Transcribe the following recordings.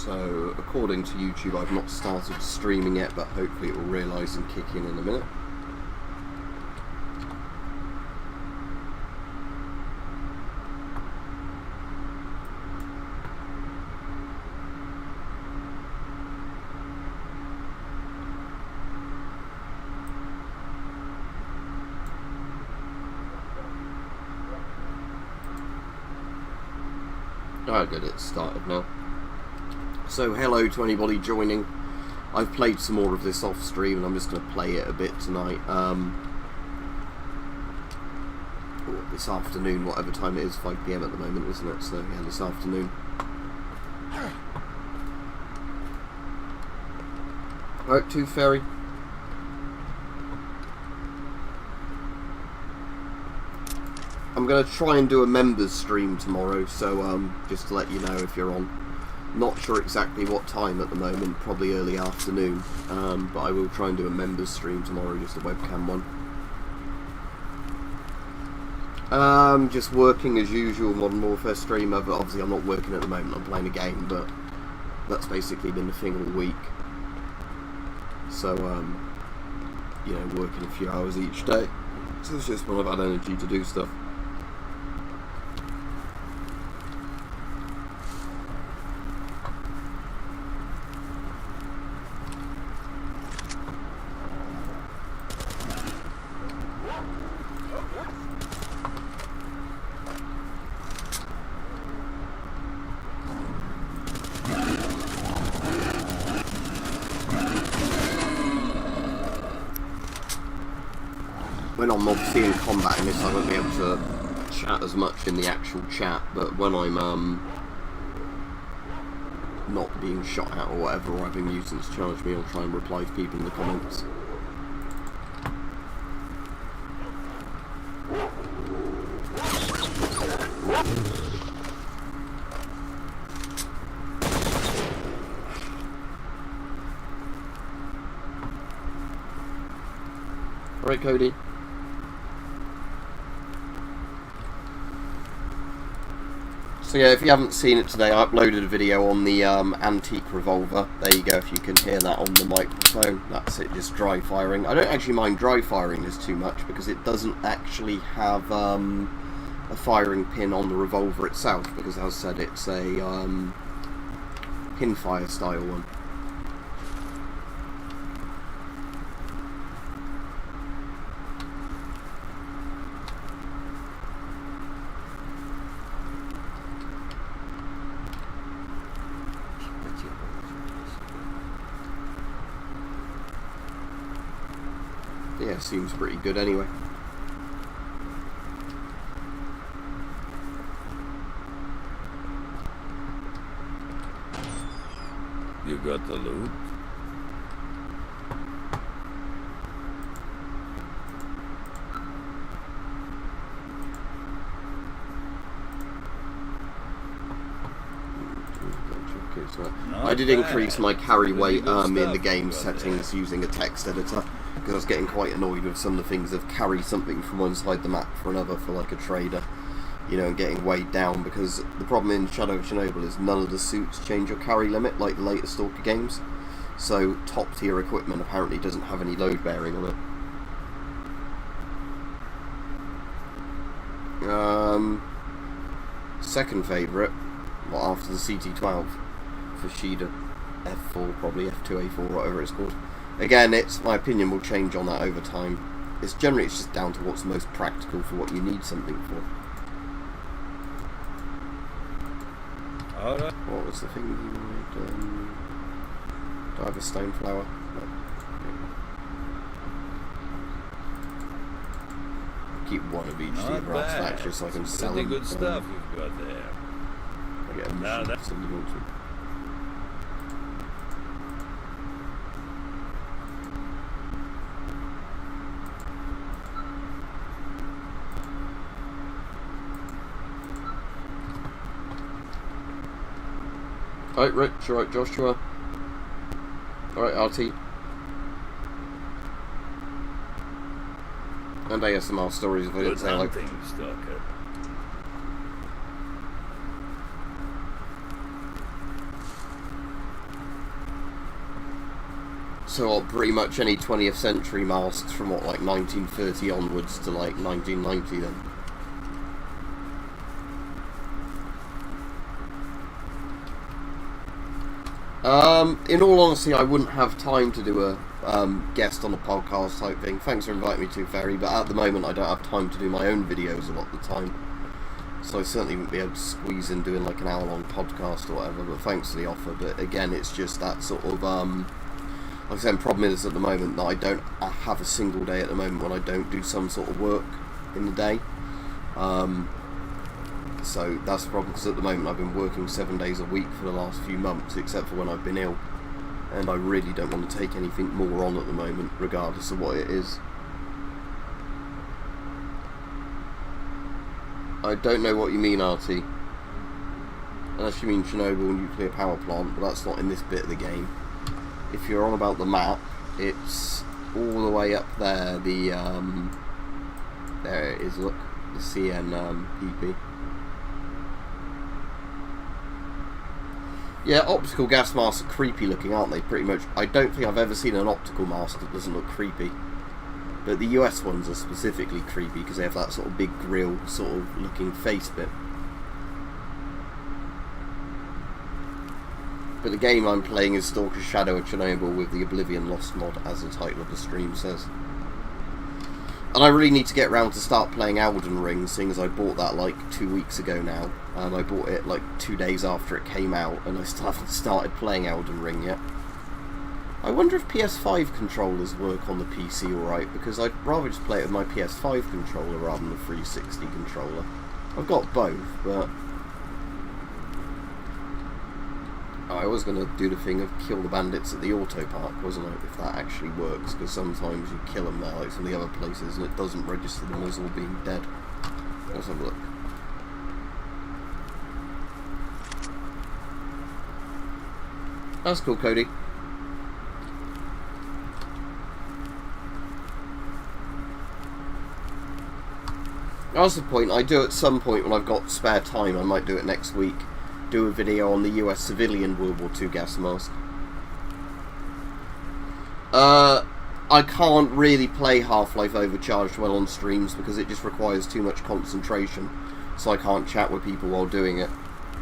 So, according to YouTube, I've not started streaming yet, but hopefully it will realise and kick in a minute. Oh, good, it's started now. So, hello to anybody joining. I've played some more of this off stream and I'm just going to play it a bit tonight. This afternoon, whatever time it is, 5 PM at the moment, isn't it? So, yeah, this afternoon. Right, Tooth Fairy. I'm going to try and do a members stream tomorrow, so just to let you know if you're on. Not sure exactly what time at the moment, probably early afternoon, but I will try and do a members stream tomorrow, just a webcam one. Just working as usual, Modern Warfare streamer, but obviously I'm not working at the moment, I'm playing a game, but that's basically been the thing all week. So, you know, working a few hours each day, so it's just when I've had energy to do stuff. When I'm obviously in combat in this, I won't be able to chat as much in the actual chat, but when I'm not being shot at or whatever, or having mutants charge me, I'll try and reply to people in the comments. Alright, Cody. So yeah, if you haven't seen it today, I uploaded a video on the antique revolver. There you go, if you can hear that on the microphone. That's it, just dry firing. I don't actually mind dry firing this too much because it doesn't actually have a firing pin on the revolver itself, because as I said, it's a pinfire style one. Yeah, seems pretty good anyway. You got the loot? I did increase my carry weight in the game settings using a text editor, because I was getting quite annoyed with some of the things of carry something from one side of the map for another for like a trader, you know, and getting weighed down, because the problem in Shadow of Chernobyl is none of the suits change your carry limit like the later Stalker games, so top tier equipment apparently doesn't have any load bearing on it. Second favourite, well, after the CT12 for Shida, F4 probably, F2, A4, whatever it's called. Again, my opinion will change on that over time. It's just down to what's most practical for what you need something for. Alright. What was the thing you wanted? Do I have a stone flower? No. Keep one of each to brass factory so I can sell them. Good stuff you've got there. I get a mission that's something you want to. Alright, Rich, alright, Joshua. Alright, RT. And ASMR stories if I didn't say like. Stalker. So what, pretty much any 20th century masks from what, like 1930 onwards to like 1990 then? In all honesty, I wouldn't have time to do a guest on a podcast type thing. Thanks for inviting me to, Ferry, but at the moment I don't have time to do my own videos a lot of the time. So I certainly wouldn't be able to squeeze in doing like an hour-long podcast or whatever, but thanks for the offer. But again, it's just that sort of, like I said, the problem is at the moment that I have a single day at the moment when I don't do some sort of work in the day. So that's the problem, because at the moment I've been working 7 days a week for the last few months, except for when I've been ill. And I really don't want to take anything more on at the moment, regardless of what it is. I don't know what you mean, RT. Unless you mean Chernobyl nuclear power plant, but that's not in this bit of the game. If you're on about the map, it's all the way up there, there it is, look, the CNPP. Yeah, optical gas masks are creepy looking, aren't they, pretty much. I don't think I've ever seen an optical mask that doesn't look creepy. But the US ones are specifically creepy because they have that sort of big grill sort of looking face bit. But the game I'm playing is Stalker Shadow of Chernobyl with the Oblivion Lost mod, as the title of the stream says. And I really need to get around to start playing Elden Ring, seeing as I bought that like 2 weeks ago now. I bought it like 2 days after it came out, and I still haven't started playing Elden Ring yet. I wonder if PS5 controllers work on the PC alright, because I'd rather just play it with my PS5 controller rather than the 360 controller. I've got both, but I was going to do the thing of kill the bandits at the auto park, wasn't I, if that actually works, because sometimes you kill them there, like some of the other places, and it doesn't register them as all being dead. Let's have a look. That's cool, Cody. That's the point. I do at some point when I've got spare time, I might do it next week, do a video on the US civilian World War II gas mask. I can't really play Half-Life Overcharged well on streams because it just requires too much concentration, so I can't chat with people while doing it.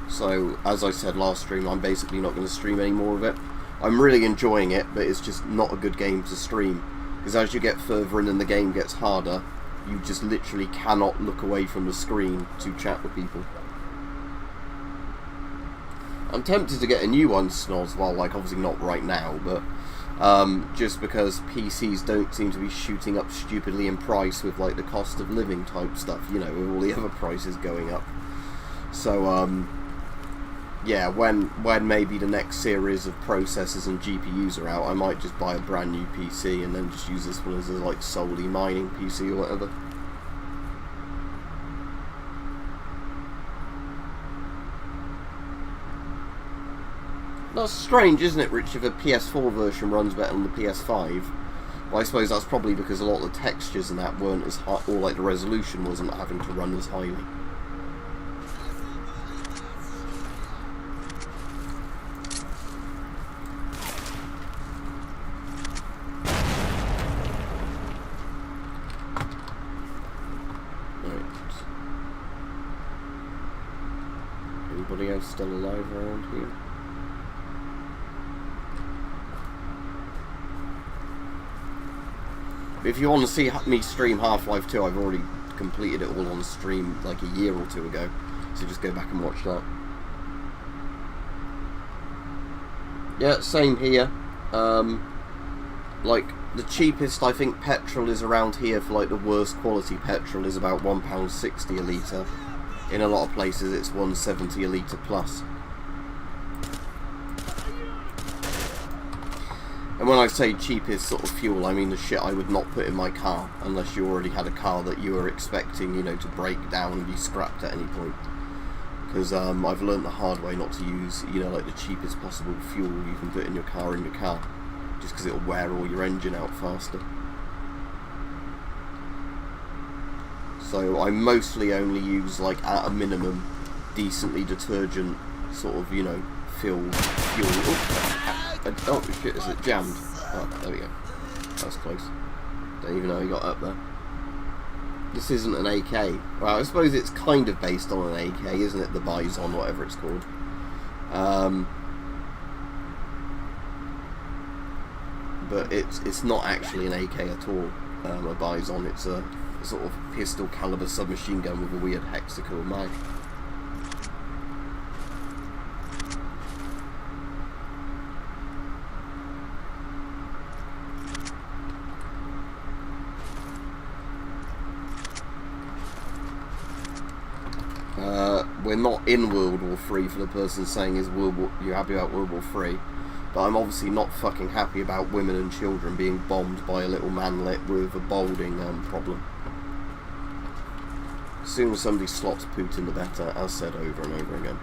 So, as I said last stream, I'm basically not going to stream any more of it. I'm really enjoying it, but it's just not a good game to stream, because as you get further in and the game gets harder, you just literally cannot look away from the screen to chat with people. I'm tempted to get a new one, Snoz, well, like, obviously not right now, but just because PCs don't seem to be shooting up stupidly in price with, like, the cost of living type stuff, you know, with all the other prices going up. So, yeah, when maybe the next series of processors and GPUs are out, I might just buy a brand new PC and then just use this one as a, like, solely mining PC or whatever. That's strange, isn't it, Rich, if a PS4 version runs better than the PS5? Well, I suppose that's probably because a lot of the textures and that weren't as high, or like the resolution wasn't having to run as highly. Anybody else still alive around here? If you want to see me stream Half-Life 2, I've already completed it all on stream like a year or two ago, so just go back and watch that. Yeah, same here. Like, the cheapest, I think, petrol is around here for like the worst quality petrol is about £1.60 a litre. In a lot of places it's £1.70 a litre plus. And when I say cheapest sort of fuel, I mean the shit I would not put in my car, unless you already had a car that you were expecting, you know, to break down and be scrapped at any point. Because I've learned the hard way not to use, you know, like the cheapest possible fuel you can put in your car, just because it'll wear all your engine out faster. So I mostly only use, like, at a minimum, decently detergent sort of, you know, fuel. Oh shit, is it jammed? Oh, there we go. That was close. Don't even know he got up there. This isn't an AK. Well, I suppose it's kind of based on an AK, isn't it? The Bison, whatever it's called. But it's not actually an AK at all. A Bison. It's a sort of pistol caliber submachine gun with a weird hexacore mag. We're not in World War 3 for the person saying you're happy about World War 3, but I'm obviously not fucking happy about women and children being bombed by a little manlet with a balding problem. As soon as somebody slots Putin, the better, as said over and over again.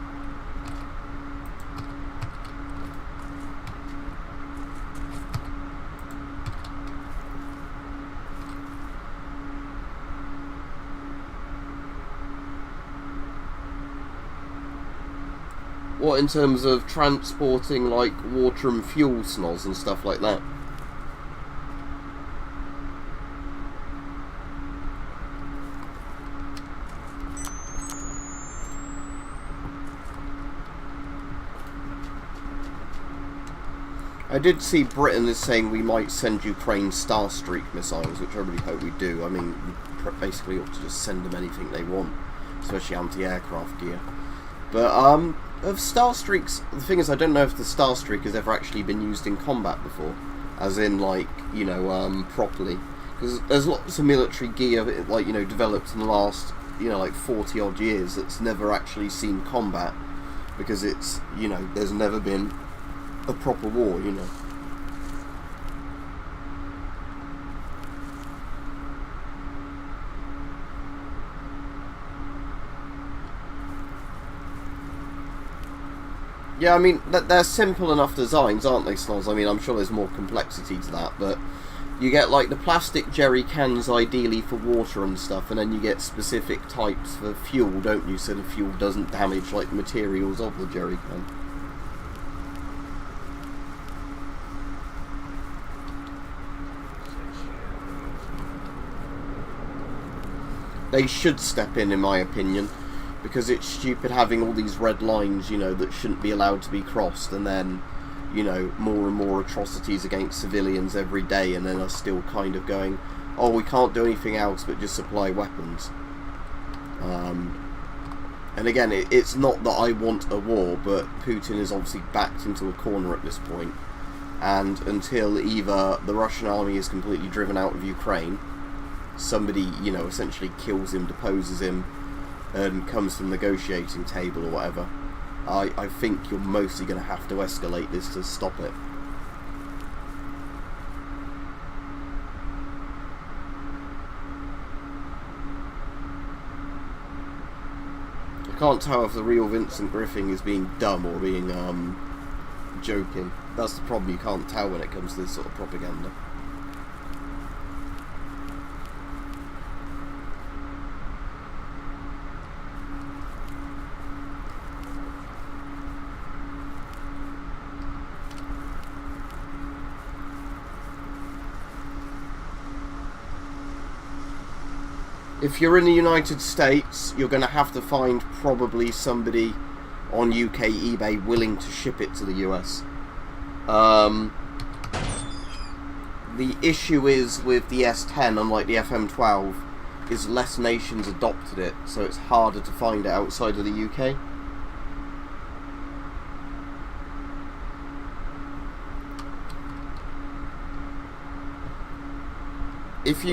What, in terms of transporting, like, water and fuel snoz and stuff like that? I did see Britain is saying we might send Ukraine Starstreak missiles, which I really hope we do. I mean, we basically ought to just send them anything they want, especially anti-aircraft gear. But, of Starstreaks, the thing is, I don't know if the Starstreak has ever actually been used in combat before. As in, like, you know, properly. Because there's lots of military gear, like, you know, developed in the last, you know, like 40 odd years that's never actually seen combat. Because it's, you know, there's never been a proper war, you know. Yeah, I mean, they're simple enough designs, aren't they, Snoz? I mean, I'm sure there's more complexity to that, but you get, like, the plastic jerry cans ideally for water and stuff, and then you get specific types for fuel, don't you, so the fuel doesn't damage, like, the materials of the jerry can. They should step in my opinion. Because it's stupid having all these red lines, you know, that shouldn't be allowed to be crossed, and then, you know, more and more atrocities against civilians every day, and then are still kind of going, oh, we can't do anything else but just supply weapons. And again, it's not that I want a war, but Putin is obviously backed into a corner at this point, and until either the Russian army is completely driven out of Ukraine, somebody, you know, essentially kills him, deposes him, and comes to the negotiating table or whatever, I think you're mostly going to have to escalate this to stop it. I can't tell if the real Vincent Griffin is being dumb or being joking. That's the problem, you can't tell when it comes to this sort of propaganda. If you're in the United States, you're going to have to find probably somebody on UK eBay willing to ship it to the US. The issue is with the S10, unlike the FM12, is less nations adopted it, so it's harder to find it outside of the UK. If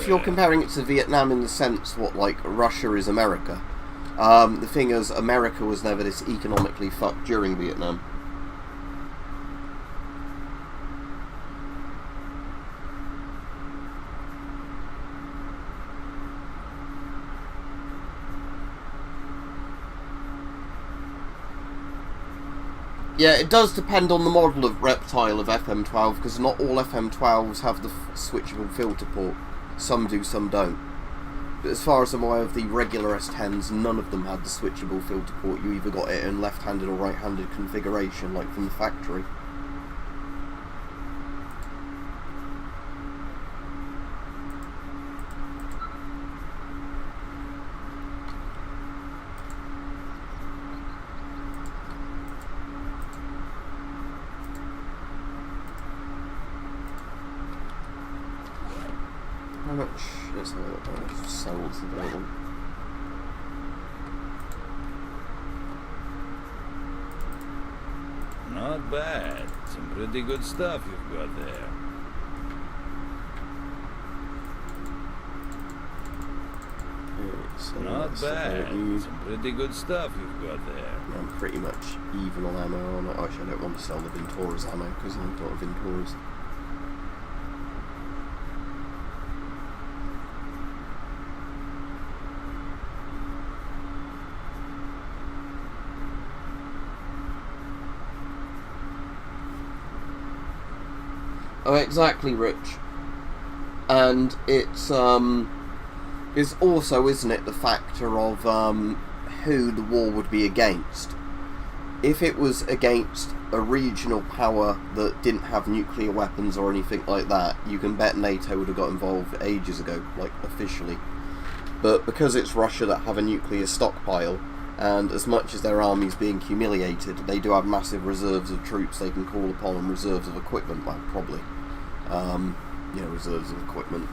you're comparing it to Vietnam in the sense what, like, Russia is America, the thing is, America was never this economically fucked during Vietnam. Yeah, it does depend on the model of reptile of FM12, because not all FM12s have the switchable filter port. Some do, some don't. But as far as I'm aware of the regular S10s, none of them had the switchable filter port. You either got it in left-handed or right-handed configuration, like from the factory. how much? Let's have a look. How much sold the that one? Not bad. Some pretty good stuff you've got there. So Not bad. Some pretty good stuff you've got there. I'm pretty much even on ammo on it. Actually, I don't want to sell the Venturas ammo because I've got Venturas. Oh, exactly, Rich. And it's also, isn't it, the factor of who the war would be against. If it was against a regional power that didn't have nuclear weapons or anything like that, you can bet NATO would have got involved ages ago, like officially. But because it's Russia that have a nuclear stockpile, and as much as their army's being humiliated, they do have massive reserves of troops they can call upon and reserves of equipment, well, probably. Reserves of equipment.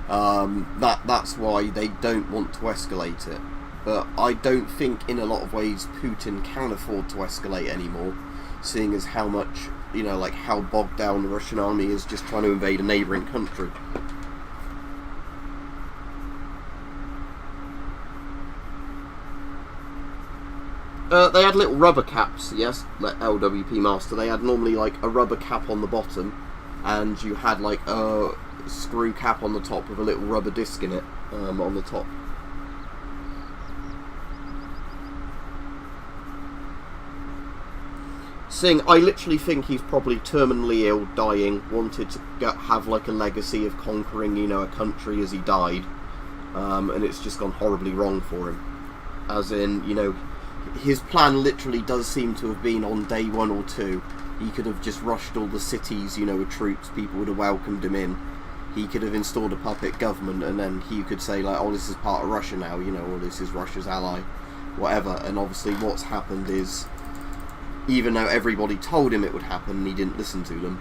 That's why they don't want to escalate it. But I don't think in a lot of ways Putin can afford to escalate anymore, seeing as how much, like how bogged down the Russian army is just trying to invade a neighbouring country. They had little rubber caps, yes, like LWP Master. They had normally like a rubber cap on the bottom, and you had like a screw cap on the top with a little rubber disc in it on the top. I literally think he's probably terminally ill, dying, wanted to have like a legacy of conquering, a country as he died, and it's just gone horribly wrong for him. As in, his plan literally does seem to have been on day 1 or 2. He could have just rushed all the cities, with troops, people would have welcomed him in. He could have installed a puppet government, and then he could say, like, oh, this is part of Russia now, or this is Russia's ally, whatever. And obviously what's happened is, even though everybody told him it would happen, he didn't listen to them.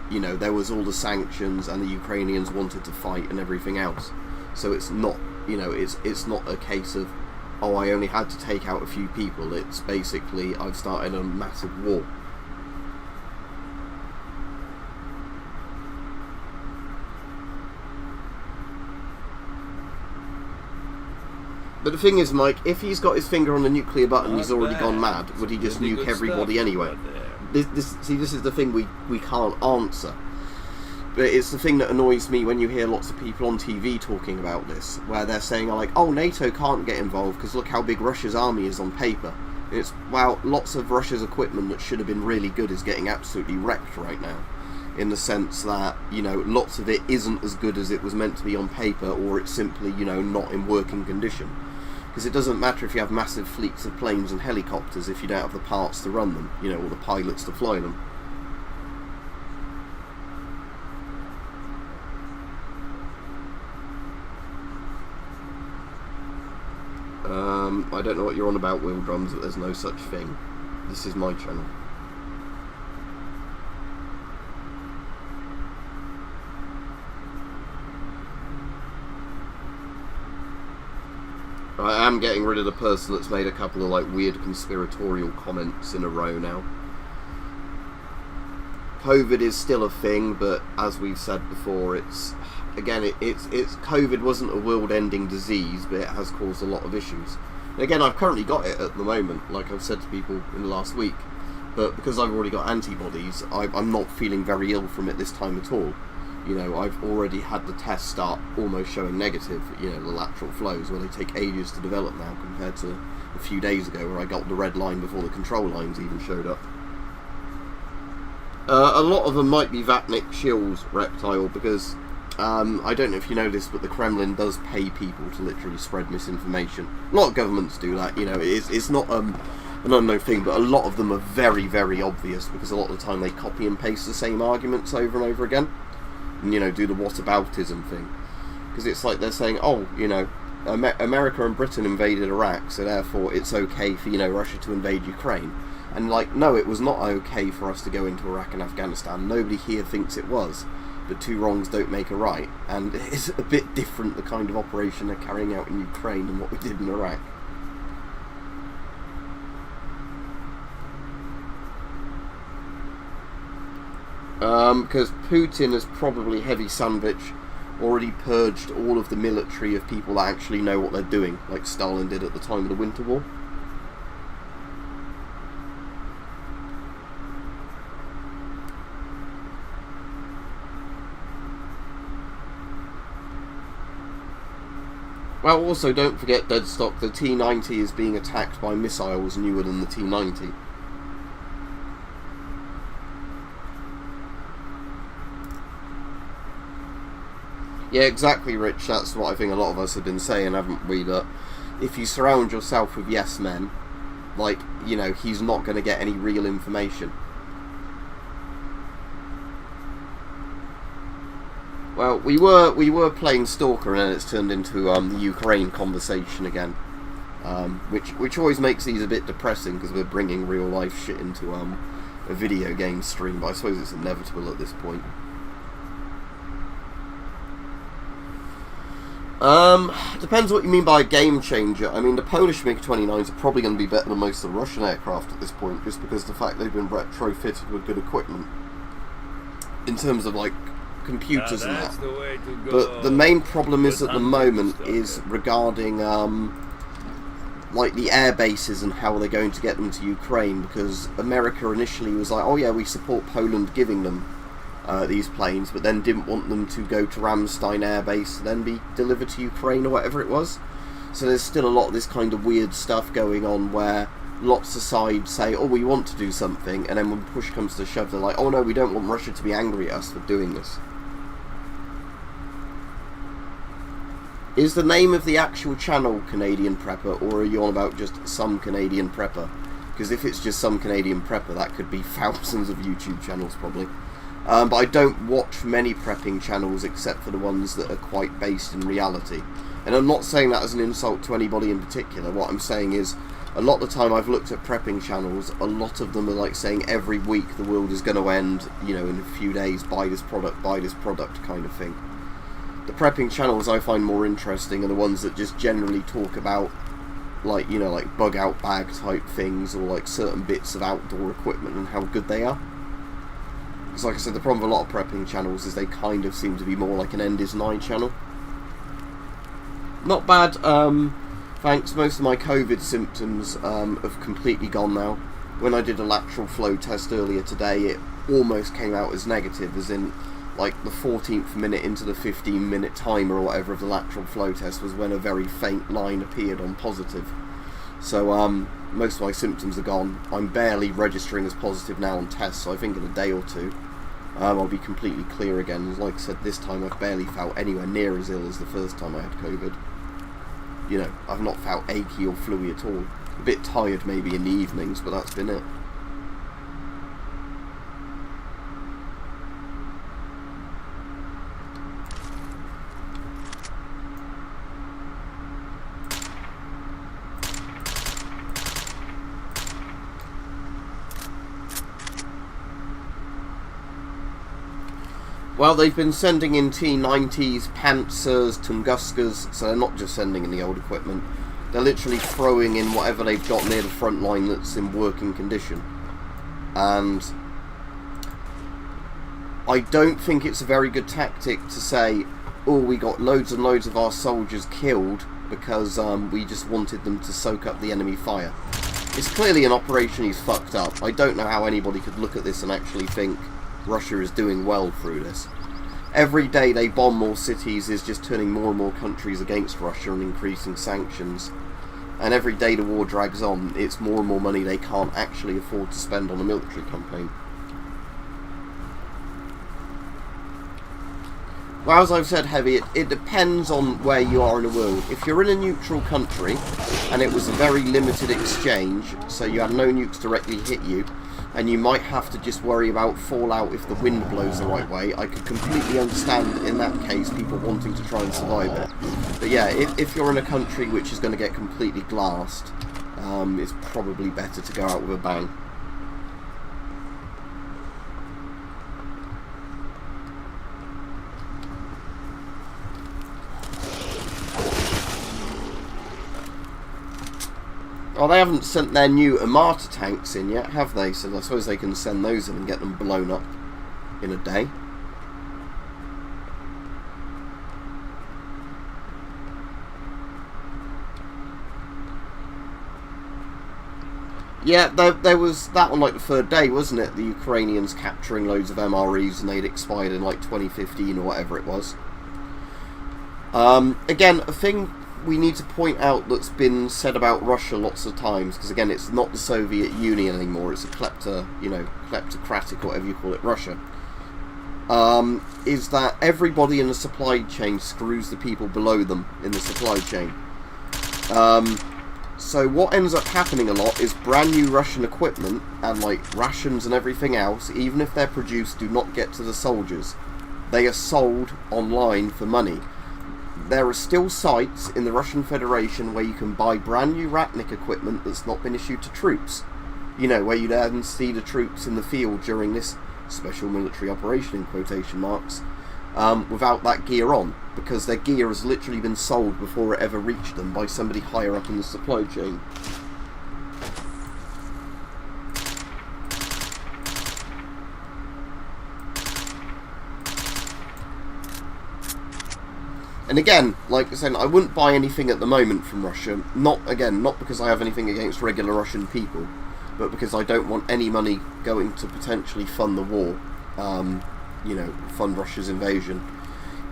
There was all the sanctions, and the Ukrainians wanted to fight and everything else. So it's not, it's not a case of, oh, I only had to take out a few people. It's basically, I've started a massive war. But the thing is, Mike, if he's got his finger on the nuclear button, he's already gone mad. Would he just nuke everybody anyway? This is the thing we can't answer. But it's the thing that annoys me when you hear lots of people on TV talking about this, where they're saying, like, oh, NATO can't get involved because look how big Russia's army is on paper. And it's, wow, lots of Russia's equipment that should have been really good is getting absolutely wrecked right now. In the sense that, lots of it isn't as good as it was meant to be on paper, or it's simply, not in working condition. Because it doesn't matter if you have massive fleets of planes and helicopters if you don't have the parts to run them, or the pilots to fly them. I don't know what you're on about, Wheel Drums, but there's no such thing. This is my channel. I am getting rid of the person that's made a couple of like weird conspiratorial comments in a row now. COVID is still a thing, but as we've said before, it's COVID wasn't a world-ending disease, but it has caused a lot of issues. And again, I've currently got it at the moment, like I've said to people in the last week, but because I've already got antibodies, I'm not feeling very ill from it this time at all. I've already had the test start almost showing negative, the lateral flows, where they take ages to develop now compared to a few days ago where I got the red line before the control lines even showed up. A lot of them might be Vatnik Shills, Reptile, because I don't know if you know this, but the Kremlin does pay people to literally spread misinformation. A lot of governments do that, it's not an unknown thing, but a lot of them are very, very obvious, because a lot of the time they copy and paste the same arguments over and over again. And, do the whataboutism thing. Because it's like they're saying, oh, America and Britain invaded Iraq, so therefore it's okay for, Russia to invade Ukraine. And, like, no, it was not okay for us to go into Iraq and Afghanistan. Nobody here thinks it was. but two wrongs don't make a right, and it's a bit different the kind of operation they're carrying out in Ukraine than what we did in Iraq. Because Putin has probably heavy sandwich already purged all of the military of people that actually know what they're doing, like Stalin did at the time of the Winter War. Well, also don't forget, Deadstock, the T-90 is being attacked by missiles newer than the T-90. Yeah, exactly, Rich. That's what I think a lot of us have been saying, haven't we? That if you surround yourself with yes men, like, you know, he's not going to get any real information. Well, we were playing Stalker, and then it's turned into the Ukraine conversation again, which always makes these a bit depressing because we're bringing real life shit into a video game stream. But I suppose it's inevitable at this point. Depends what you mean by a game changer. I mean, the Polish MiG-29s are probably going to be better than most of the Russian aircraft at this point, just because of the fact they've been retrofitted with good equipment in terms of like computers and that. But the main problem is at the moment is regarding like the air bases and how they're going to get them to Ukraine, because America initially was like, oh yeah, we support Poland giving them these planes, but then didn't want them to go to Ramstein Air Base and then be delivered to Ukraine or whatever it was. So there's still a lot of this kind of weird stuff going on where lots of sides say, oh, we want to do something, and then when push comes to shove, they're like, oh no, we don't want Russia to be angry at us for doing this. Is the name of the actual channel Canadian Prepper, or are you on about just some Canadian Prepper? Because if it's just some Canadian Prepper, that could be thousands of YouTube channels probably. But I don't watch many prepping channels except for the ones that are quite based in reality. And I'm not saying that as an insult to anybody in particular. What I'm saying is, a lot of the time I've looked at prepping channels, a lot of them are like saying every week the world is going to end, you know, in a few days, buy this product kind of thing. The prepping channels I find more interesting are the ones that just generally talk about, like, you know, like bug out bag type things, or like certain bits of outdoor equipment and how good they are. Because like I said, the problem with a lot of prepping channels is they kind of seem to be more like an End is Nigh channel. Not bad, thanks. Most of my COVID symptoms have completely gone now. When I did a lateral flow test earlier today, it almost came out as negative, as in like the 14th minute into the 15-minute timer or whatever of the lateral flow test was when a very faint line appeared on positive. So most of my symptoms are gone. I'm barely registering as positive now on tests, so I think in a day or two I'll be completely clear again. Like I said, this time I've barely felt anywhere near as ill as the first time I had COVID. You know, I've not felt achy or fluey at all. A bit tired maybe in the evenings, but that's been it. Well, they've been sending in T-90s, Panzers, Tunguskas, so they're not just sending in the old equipment. They're literally throwing in whatever they've got near the front line that's in working condition. And I don't think it's a very good tactic to say, oh, we got loads and loads of our soldiers killed because we just wanted them to soak up the enemy fire. It's clearly an operation he's fucked up. I don't know how anybody could look at this and actually think Russia is doing well through this. Every day they bomb more cities is just turning more and more countries against Russia and increasing sanctions. And every day the war drags on, it's more and more money they can't actually afford to spend on a military campaign. Well, as I've said, Heavy, it depends on where you are in the world. If you're in a neutral country, and it was a very limited exchange, so you had no nukes directly hit you, and you might have to just worry about fallout if the wind blows the right way, I could completely understand in that case people wanting to try and survive it. But yeah, if you're in a country which is going to get completely glassed, it's probably better to go out with a bang. Well, they haven't sent their new Armata tanks in yet, have they? So I suppose they can send those in and get them blown up in a day. Yeah, there was that on like the third day, wasn't it? The Ukrainians capturing loads of MREs and they'd expired in like 2015 or whatever it was. Again, a thing we need to point out that's been said about Russia lots of times, because again, it's not the Soviet Union anymore, it's a kleptocratic, whatever you call it, Russia, is that everybody in the supply chain screws the people below them in the supply chain. So what ends up happening a lot is brand new Russian equipment and like rations and everything else, even if they're produced, do not get to the soldiers. They are sold online for money. There are still sites in the Russian Federation where you can buy brand new Ratnik equipment that's not been issued to troops. You know, where you then see the troops in the field during this special military operation, in quotation marks, without that gear on, because their gear has literally been sold before it ever reached them by somebody higher up in the supply chain. And again, like I said, I wouldn't buy anything at the moment from Russia. Not because I have anything against regular Russian people, but because I don't want any money going to potentially fund the war. You know, fund Russia's invasion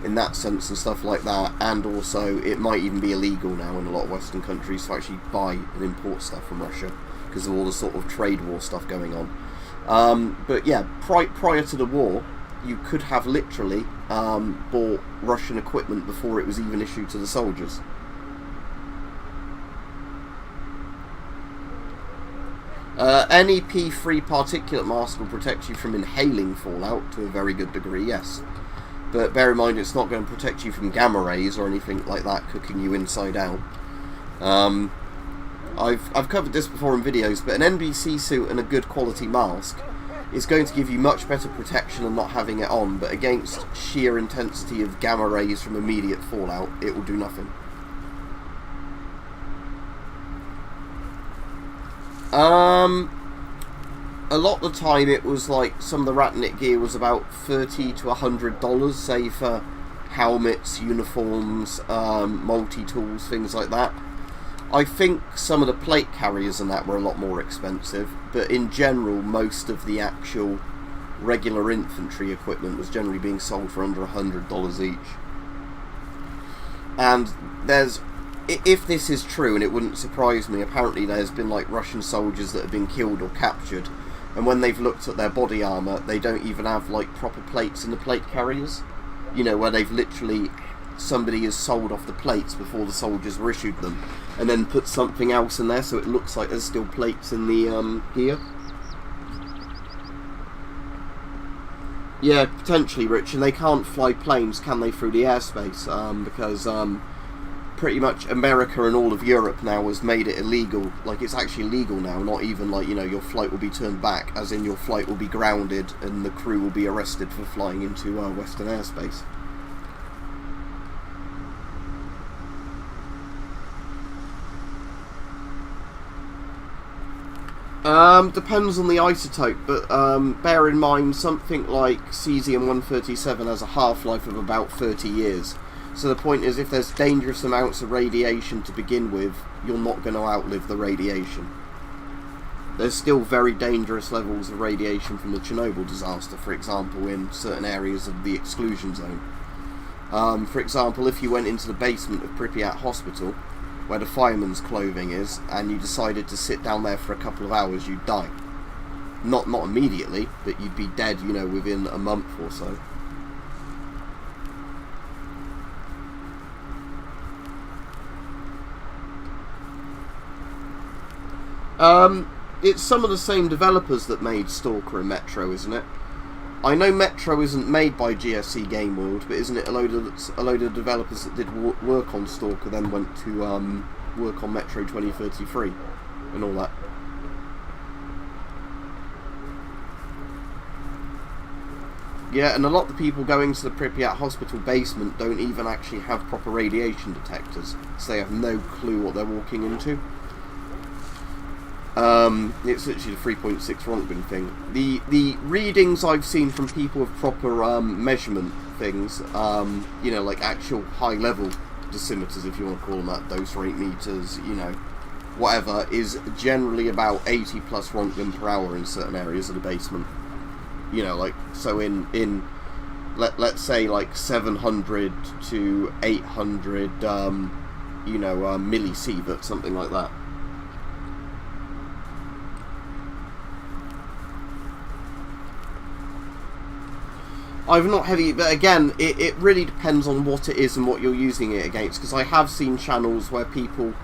in that sense and stuff like that. And also, it might even be illegal now in a lot of Western countries to actually buy and import stuff from Russia because of all the sort of trade war stuff going on. But yeah, prior to the war, you could have literally bought Russian equipment before it was even issued to the soldiers. NEP-free particulate mask will protect you from inhaling fallout to a very good degree, yes. But bear in mind, it's not going to protect you from gamma rays or anything like that cooking you inside out. I've covered this before in videos, but an NBC suit and a good quality mask is going to give you much better protection than not having it on, but against sheer intensity of gamma rays from immediate fallout, it will do nothing. A lot of the time it was like some of the Ratnik gear was about $30 to $100, say for helmets, uniforms, multi-tools, things like that. I think some of the plate carriers and that were a lot more expensive, but in general most of the actual regular infantry equipment was generally being sold for under $100 each. And there's, if this is true, and it wouldn't surprise me, apparently there's been like Russian soldiers that have been killed or captured, and when they've looked at their body armour, they don't even have like proper plates in the plate carriers. You know, where they've literally, somebody has sold off the plates before the soldiers were issued them, and then put something else in there so it looks like there's still plates in the gear. Yeah, potentially, Rich, and they can't fly planes, can they, through the airspace, because pretty much America and all of Europe now has made it illegal. Like, it's actually legal now, not even like, you know, your flight will be turned back, as in your flight will be grounded and the crew will be arrested for flying into Western airspace. Depends on the isotope, but bear in mind something like cesium-137 has a half-life of about 30 years. So the point is, if there's dangerous amounts of radiation to begin with, you're not going to outlive the radiation. There's still very dangerous levels of radiation from the Chernobyl disaster, for example, in certain areas of the exclusion zone. For example, if you went into the basement of Pripyat Hospital, where the fireman's clothing is, and you decided to sit down there for a couple of hours, you'd die. Not immediately, but you'd be dead, you know, within a month or so. It's some of the same developers that made Stalker and Metro, isn't it? I know Metro isn't made by GSC Game World, but isn't it a load of developers that did work on Stalker then went to work on Metro 2033 and all that? Yeah, and a lot of the people going to the Pripyat Hospital basement don't even actually have proper radiation detectors, so they have no clue what they're walking into. It's literally the 3.6 Rontgen thing. The readings I've seen from people with proper measurement things, you know, like actual high level dosimeters, if you want to call them that, dose rate meters, you know, whatever, is generally about 80 plus Rontgen per hour in certain areas of the basement. You know, like, so in let's say like 700 to 800, you know, millisievert, something like that. I've not heavy, but again, it really depends on what it is and what you're using it against, because I have seen channels where people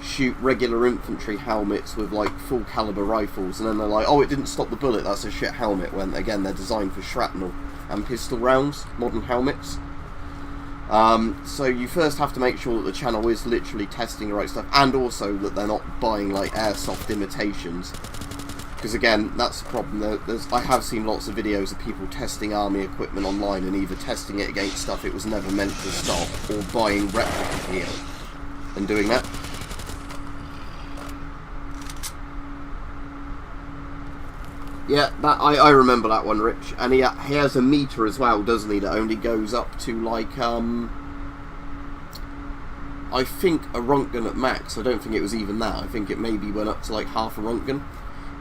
shoot regular infantry helmets with like full caliber rifles, and then they're like, oh, it didn't stop the bullet, that's a shit helmet, when again they're designed for shrapnel and pistol rounds, modern helmets. So you first have to make sure that the channel is literally testing the right stuff, and also that they're not buying like airsoft imitations, because again, that's the problem. I have seen lots of videos of people testing army equipment online and either testing it against stuff it was never meant to stop, or buying replica gear and doing that. Yeah, that I remember that one, Rich. And he has a meter as well, doesn't he, that only goes up to like, I think a Rontgen at max. I don't think it was even that. I think it maybe went up to like half a Rontgen.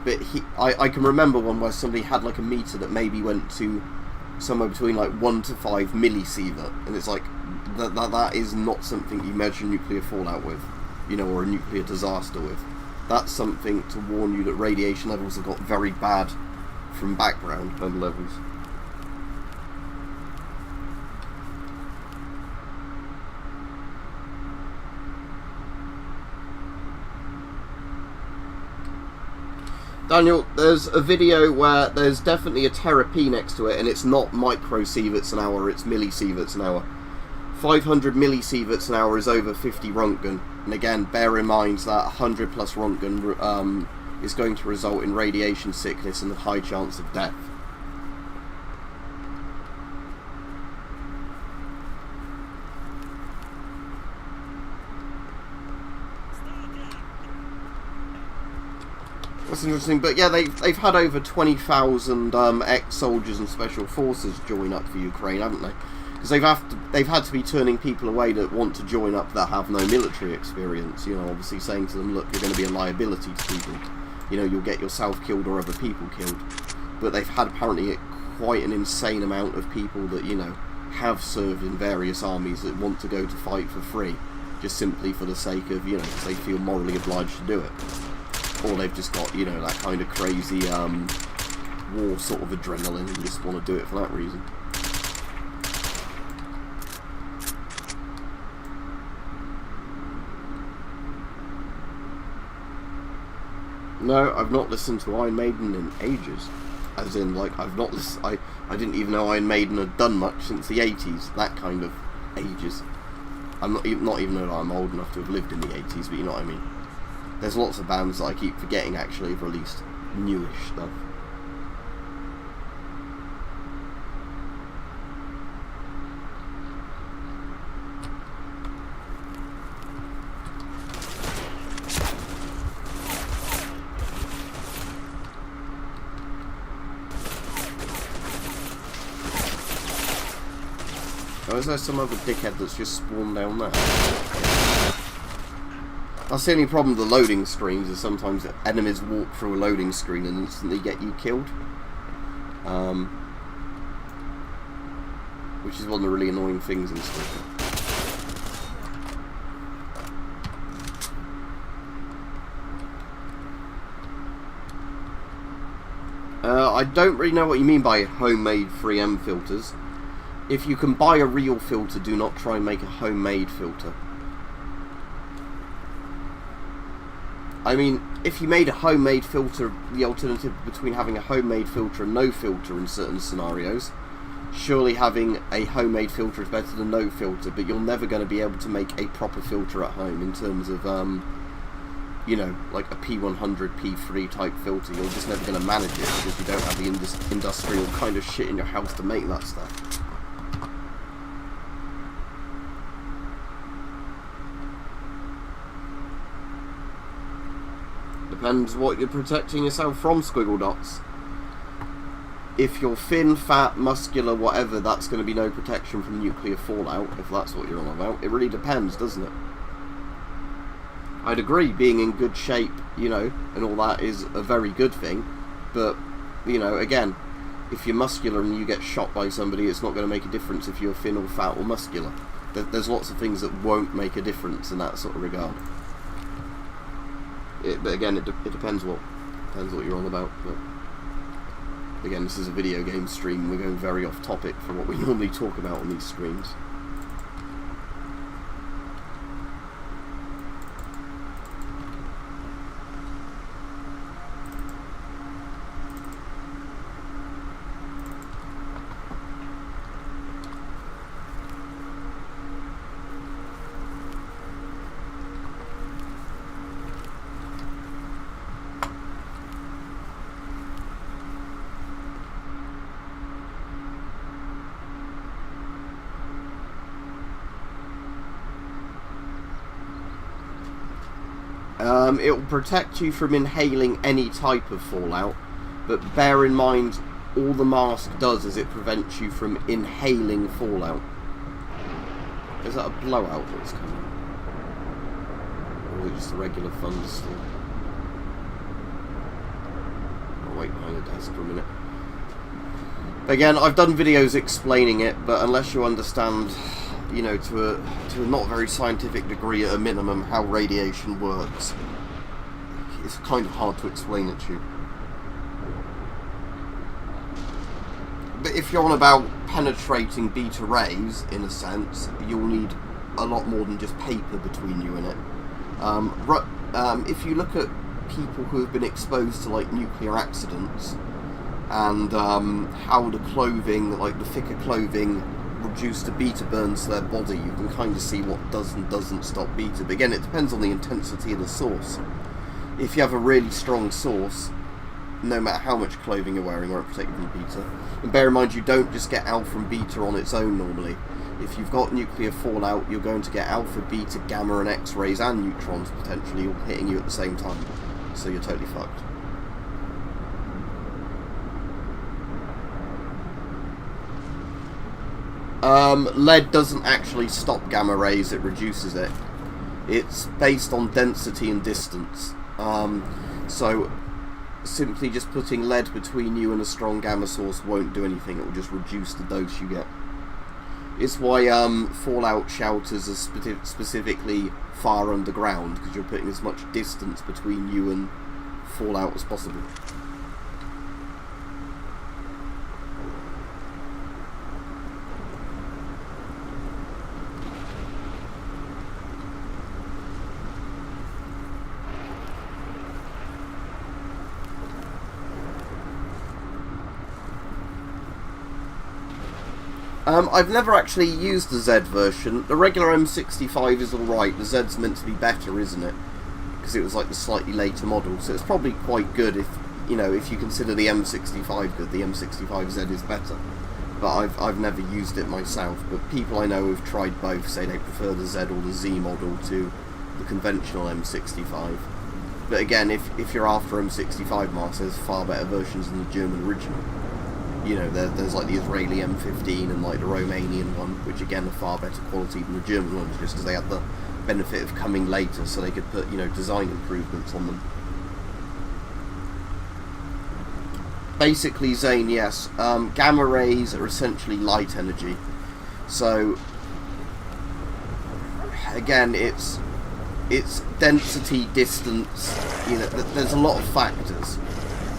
But I can remember one where somebody had like a meter that maybe went to somewhere between like 1 to 5 millisievert, and it's like that is not something you measure nuclear fallout with, you know, or a nuclear disaster with. That's something to warn you that radiation levels have got very bad from background levels. Daniel, there's a video where there's definitely a tera-P next to it, and it's not microsieverts an hour, it's millisieverts an hour. 500 millisieverts an hour is over 50 Rontgen, and again, bear in mind that 100 plus Rontgen is going to result in radiation sickness and a high chance of death. That's interesting, but yeah, they've had over 20,000 ex-soldiers and special forces join up for Ukraine, haven't they? Because they've had to be turning people away that want to join up that have no military experience. You know, obviously saying to them, look, you're going to be a liability to people. You know, you'll get yourself killed or other people killed. But they've had apparently quite an insane amount of people that, you know, have served in various armies that want to go to fight for free, just simply for the sake of, you know, they feel morally obliged to do it. Or they've just got, you know, that kind of crazy war sort of adrenaline and just want to do it for that reason. No, I've not listened to Iron Maiden in ages. As in, like, I've not listened, I didn't even know Iron Maiden had done much since the 80s, that kind of ages. I'm not even know that I'm old enough to have lived in the 80s, but you know what I mean. There's lots of bands that I keep forgetting actually have released newish stuff. Oh, is there some other dickhead that's just spawned down there? That's the only problem with the loading screens, is sometimes enemies walk through a loading screen and instantly get you killed. Which is one of the really annoying things in Stalker. I don't really know what you mean by homemade 3M filters. If you can buy a real filter, do not try and make a homemade filter. I mean, if you made a homemade filter, the alternative between having a homemade filter and no filter in certain scenarios, surely having a homemade filter is better than no filter, but you're never going to be able to make a proper filter at home in terms of, you know, like a P100, P3 type filter. You're just never going to manage it because you don't have the industrial kind of shit in your house to make that stuff. depends what you're protecting yourself from, squiggle dots. If you're thin, fat, muscular, whatever, that's going to be no protection from nuclear fallout, if that's what you're on about. It really depends, doesn't it? I'd agree, being in good shape, you know, and all that is a very good thing, but, you know, again, if you're muscular and you get shot by somebody, it's not going to make a difference if you're thin or fat or muscular. There's lots of things that won't make a difference in that sort of regard. But again, it depends what you're on about. But again, this is a video game stream. We're going very off topic for what we normally talk about on these streams. It will protect you from inhaling any type of fallout, but bear in mind, all the mask does is it prevents you from inhaling fallout. Is that a blowout that's coming? Or is it just a regular thunderstorm? I'll wait behind the desk for a minute. Again, I've done videos explaining it, but unless you understand, you know, to a not very scientific degree at a minimum, how radiation works, it's kind of hard to explain it to you. But if you're on about penetrating beta rays, in a sense, you'll need a lot more than just paper between you and it. If you look at people who have been exposed to, like, nuclear accidents, and how the clothing, like the thicker clothing, reduced to beta burns to their body, you can kind of see what does and doesn't stop beta. But again, it depends on the intensity of the source. If you have a really strong source, no matter how much clothing you're wearing, won't protect you from beta. And bear in mind, you don't just get alpha and beta on its own normally. If you've got nuclear fallout, you're going to get alpha, beta, gamma and X-rays and neutrons potentially all hitting you at the same time. So you're totally fucked. Lead doesn't actually stop gamma rays, it reduces it. It's based on density and distance. So simply just putting lead between you and a strong gamma source won't do anything, it will just reduce the dose you get. It's why fallout shelters are specifically far underground, because you're putting as much distance between you and fallout as possible. I've never actually used the Z version. The regular M65 is alright, the Z's meant to be better, isn't it? Because it was like the slightly later model, so it's probably quite good if, you know, if you consider the M65 good, the M65Z is better. But I've never used it myself, but people I know who've tried both say they prefer the Z or the Z model to the conventional M65. But again, if you're after M65 masks, there's far better versions than the German original. You know, there's like the Israeli M15 and like the Romanian one, which again are far better quality than the German ones, just because they had the benefit of coming later, so they could put, you know, design improvements on them. Basically, Zane, yes, gamma rays are essentially light energy. So again, it's density, distance. You know, there's a lot of factors.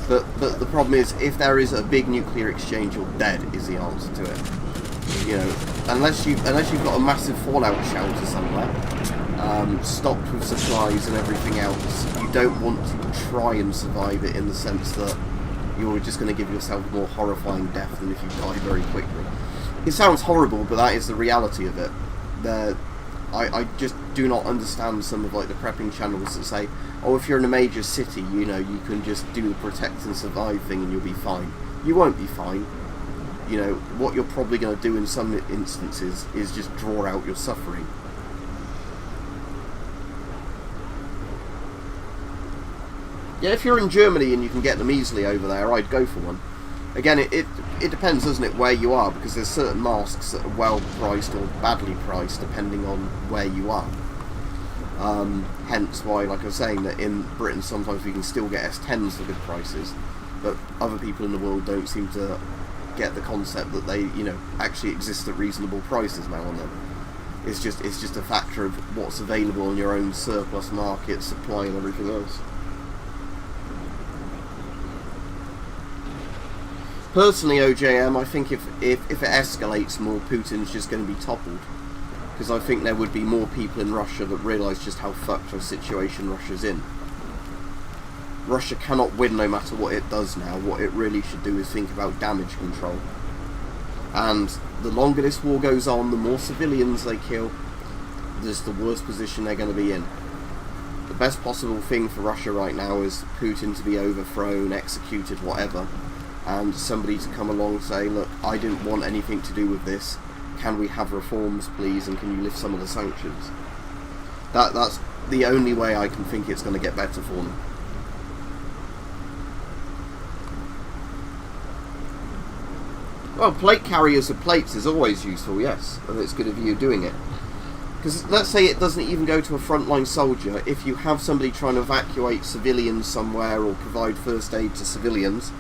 But the problem is, if there is a big nuclear exchange, you're dead, is the answer to it. You know, unless you've got a massive fallout shelter somewhere, stocked with supplies and everything else, you don't want to try and survive it in the sense that you're just going to give yourself a more horrifying death than if you die very quickly. It sounds horrible, but that is the reality of it. I just do not understand some of like the prepping channels that say, oh, if you're in a major city, you know, you can just do the protect and survive thing and you'll be fine. You won't be fine. You know, what you're probably going to do in some instances is just draw out your suffering. Yeah, if you're in Germany and you can get them easily over there, I'd go for one. Again, it depends, doesn't it, where you are, because there's certain masks that are well priced or badly priced depending on where you are. Hence why, like I was saying, that in Britain sometimes we can still get S10s for good prices, but other people in the world don't seem to get the concept that they, you know, actually exist at reasonable prices now on them. It's just a factor of what's available in your own surplus market, supply and everything else. Personally, OJM, I think if it escalates more, Putin's just going to be toppled. Because I think there would be more people in Russia that realise just how fucked of a situation Russia's in. Russia cannot win no matter what it does now. What it really should do is think about damage control. And the longer this war goes on, the more civilians they kill, just the worse position they're going to be in. The best possible thing for Russia right now is Putin to be overthrown, executed, whatever, and somebody to come along and say, look, I didn't want anything to do with this. Can we have reforms, please, and can you lift some of the sanctions? That's the only way I can think it's going to get better for them. Well, plate carriers of plates is always useful, yes, and it's good of you doing it. Because let's say it doesn't even go to a frontline soldier. If you have somebody trying to evacuate civilians somewhere or provide first aid to civilians,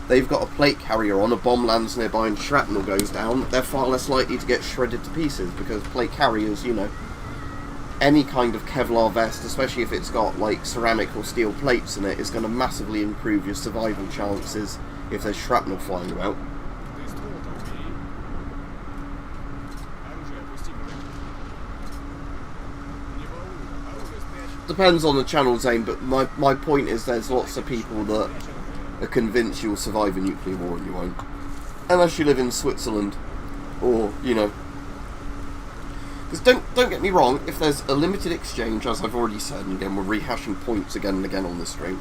they've got a plate carrier on, a bomb lands nearby and shrapnel goes down, they're far less likely to get shredded to pieces, because plate carriers, you know, any kind of Kevlar vest, especially if it's got like ceramic or steel plates in it, is going to massively improve your survival chances if there's shrapnel flying about. Depends on the channel's aim, but my point is there's lots of people that are convinced you'll survive a nuclear war and you won't. Unless you live in Switzerland, or, you know. Because don't get me wrong, if there's a limited exchange, as I've already said, and again we're rehashing points again and again on this stream,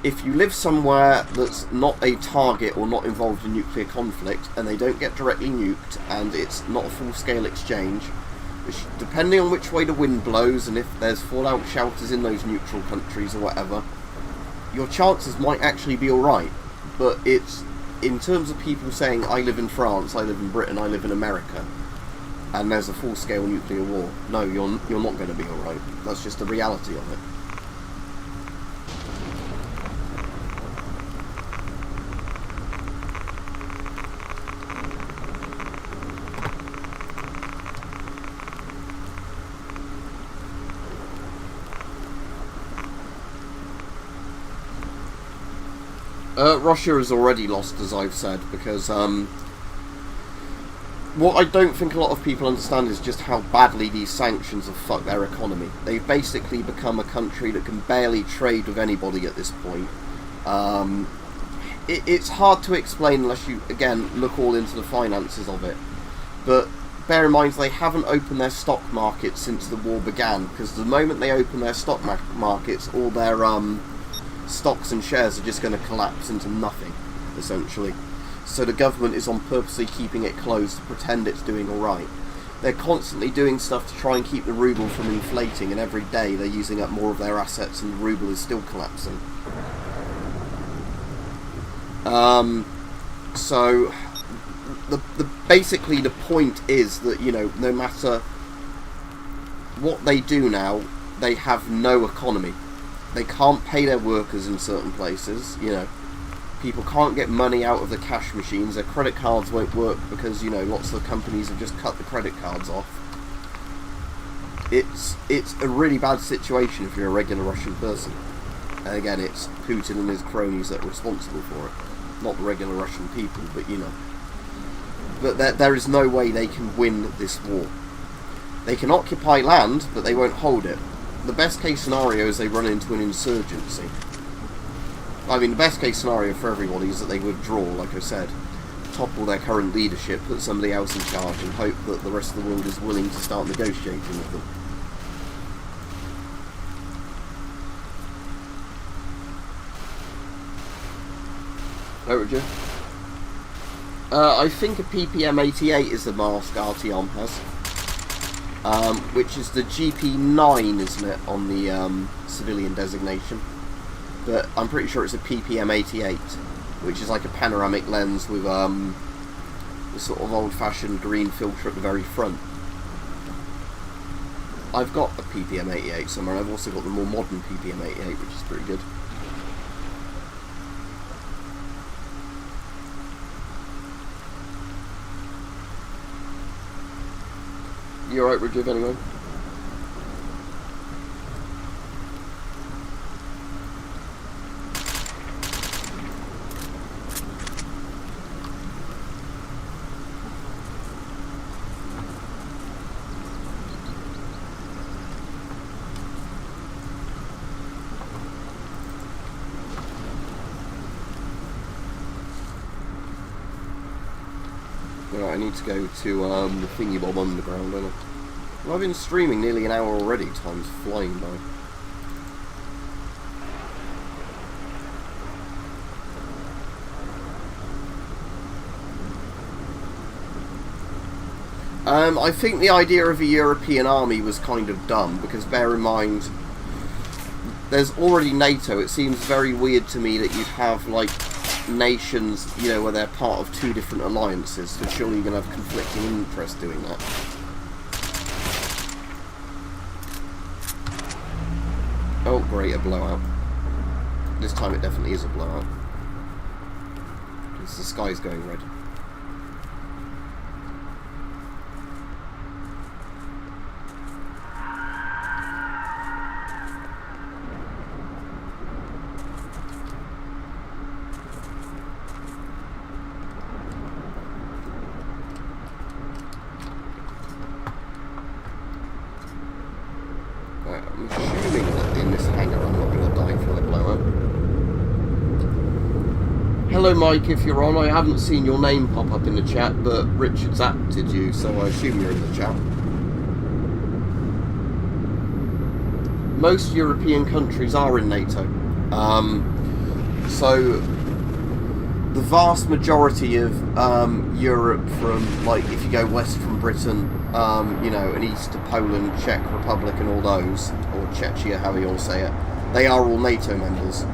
if you live somewhere that's not a target or not involved in nuclear conflict, and they don't get directly nuked, and it's not a full-scale exchange, which, depending on which way the wind blows, and if there's fallout shelters in those neutral countries or whatever, your chances might actually be alright. But it's, in terms of people saying, I live in France, I live in Britain, I live in America, and there's a full-scale nuclear war, no, you're not going to be alright. That's just the reality of it. Russia has already lost, as I've said, because what I don't think a lot of people understand is just how badly these sanctions have fucked their economy. They've basically become a country that can barely trade with anybody at this point. It's hard to explain unless you, again, look all into the finances of it. But bear in mind, they haven't opened their stock markets since the war began, because the moment they open their stock markets, all their stocks and shares are just going to collapse into nothing, essentially. So the government is on purposely keeping it closed to pretend it's doing alright. They're constantly doing stuff to try and keep the ruble from inflating, and every day they're using up more of their assets and the ruble is still collapsing. So basically the point is that, you know, no matter what they do now, they have no economy. They can't pay their workers in certain places, you know. People can't get money out of the cash machines. Their credit cards won't work because, you know, lots of the companies have just cut the credit cards off. It's a really bad situation if you're a regular Russian person. And again, it's Putin and his cronies that are responsible for it. Not the regular Russian people, but, you know. But there is no way they can win this war. They can occupy land, but they won't hold it. The best case scenario is they run into an insurgency. I mean, the best case scenario for everybody is that they withdraw, like I said, topple their current leadership, put somebody else in charge, and hope that the rest of the world is willing to start negotiating with them. Oh, Roger. I think a PPM-88 is the mask Artyom has. Which is the GP9, isn't it, on the civilian designation. but I'm pretty sure it's a PPM88, which is like a panoramic lens with the sort of old-fashioned green filter at the very front. I've got a PPM88 somewhere, and I've also got the more modern PPM88, which is pretty good. You alright, Rajiv, anyway? Right, I need to go to the Thingy Bob Underground, don't I? Well, I've been streaming nearly an hour already, time's flying by. I think the idea of a European army was kind of dumb, because bear in mind, there's already NATO. It seems very weird to me that you'd have, like, nations, you know, where they're part of two different alliances, so surely you're going to have conflicting interests doing that. Oh, great, a blowout. This time it definitely is a blowout. Because the sky's going red. I'm assuming that in this hangar I'm not going to die from a blowout. Hello Mike, if you're on. I haven't seen your name pop up in the chat, but Richard's acted you, so I assume you're in the chat. Most European countries are in NATO. So the vast majority of Europe, from, like, if you go west from Britain, you know, and east to Poland, Czech Republic and all those, or Czechia, however you want to say it, they are all NATO members.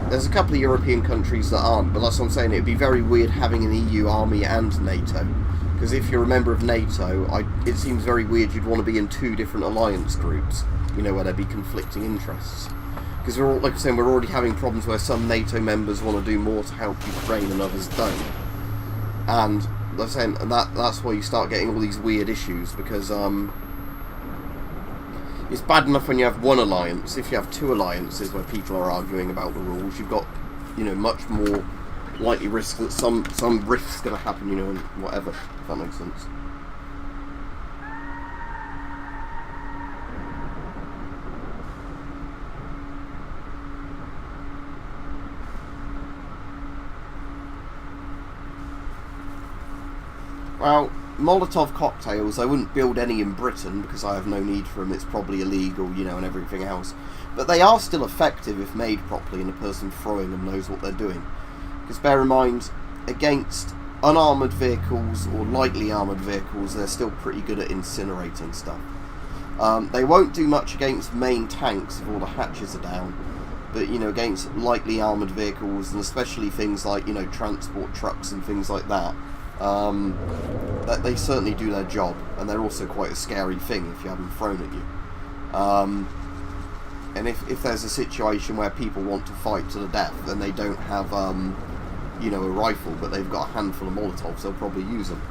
There's a couple of European countries that aren't, but that's what I'm saying, it'd be very weird having an EU army and NATO. Because if you're a member of NATO, it seems very weird you'd want to be in two different alliance groups, you know, where there'd be conflicting interests. Because we're all, like I said, we're already having problems where some NATO members want to do more to help Ukraine and others don't. And like I'm saying, that's why you start getting all these weird issues, because it's bad enough when you have one alliance. If you have two alliances where people are arguing about the rules, you've got, you know, much more likely risk that some rift's going to happen, you know, and whatever, if that makes sense. Well, Molotov cocktails, I wouldn't build any in Britain because I have no need for them. It's probably illegal, you know, and everything else. But they are still effective if made properly and the person throwing them knows what they're doing. Because bear in mind, against unarmoured vehicles or lightly armoured vehicles, they're still pretty good at incinerating stuff. They won't do much against main tanks if all the hatches are down. But, you know, against lightly armoured vehicles, and especially things like, you know, transport trucks and things like that, they certainly do their job, and they're also quite a scary thing if you have them thrown at you. And if there's a situation where people want to fight to the death and they don't have, you know, a rifle, but they've got a handful of Molotovs, they'll probably use them.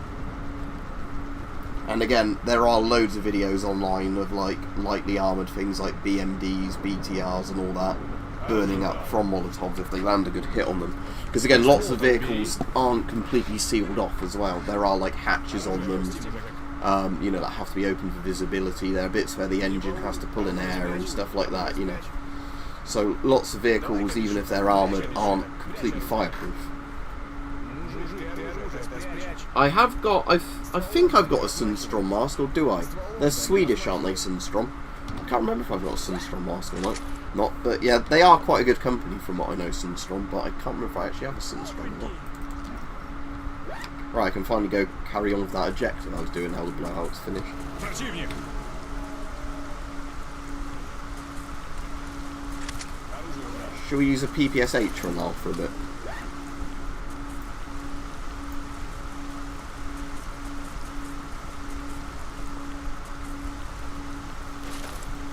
And again, there are loads of videos online of, like, lightly armoured things like BMDs, BTRs and all that burning up from Molotovs if they land a good hit on them. Because again, lots of vehicles aren't completely sealed off as well. There are, like, hatches on them, you know, that have to be open for visibility. There are bits where the engine has to pull in air and stuff like that, you know. So lots of vehicles, even if they're armoured, aren't completely fireproof. I have got, I think I've got a Sundstrom mask, or do I? They're Swedish, aren't they, Sundstrom? I can't remember if I've got a Sundstrom mask or not, but yeah, they are quite a good company from what I know, Sundstrom, but I can't remember if I actually have a Sundstrom or not. Right, I can finally go carry on with that objective I was doing now the blowout's finished. Should we use a PPSH for now for a bit?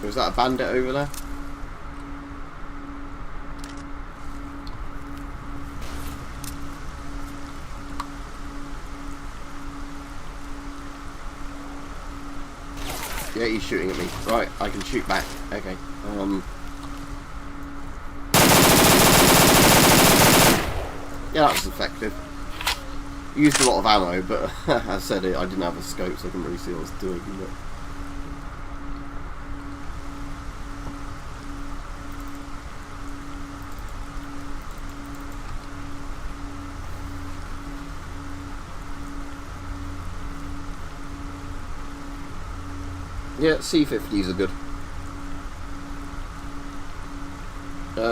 Was that a bandit over there? Yeah, he's shooting at me. Right, I can shoot back. Okay. Yeah, that was effective. Used a lot of ammo, but as I said, I didn't have a scope, so I couldn't really see what I was doing. But yeah, C50s are good.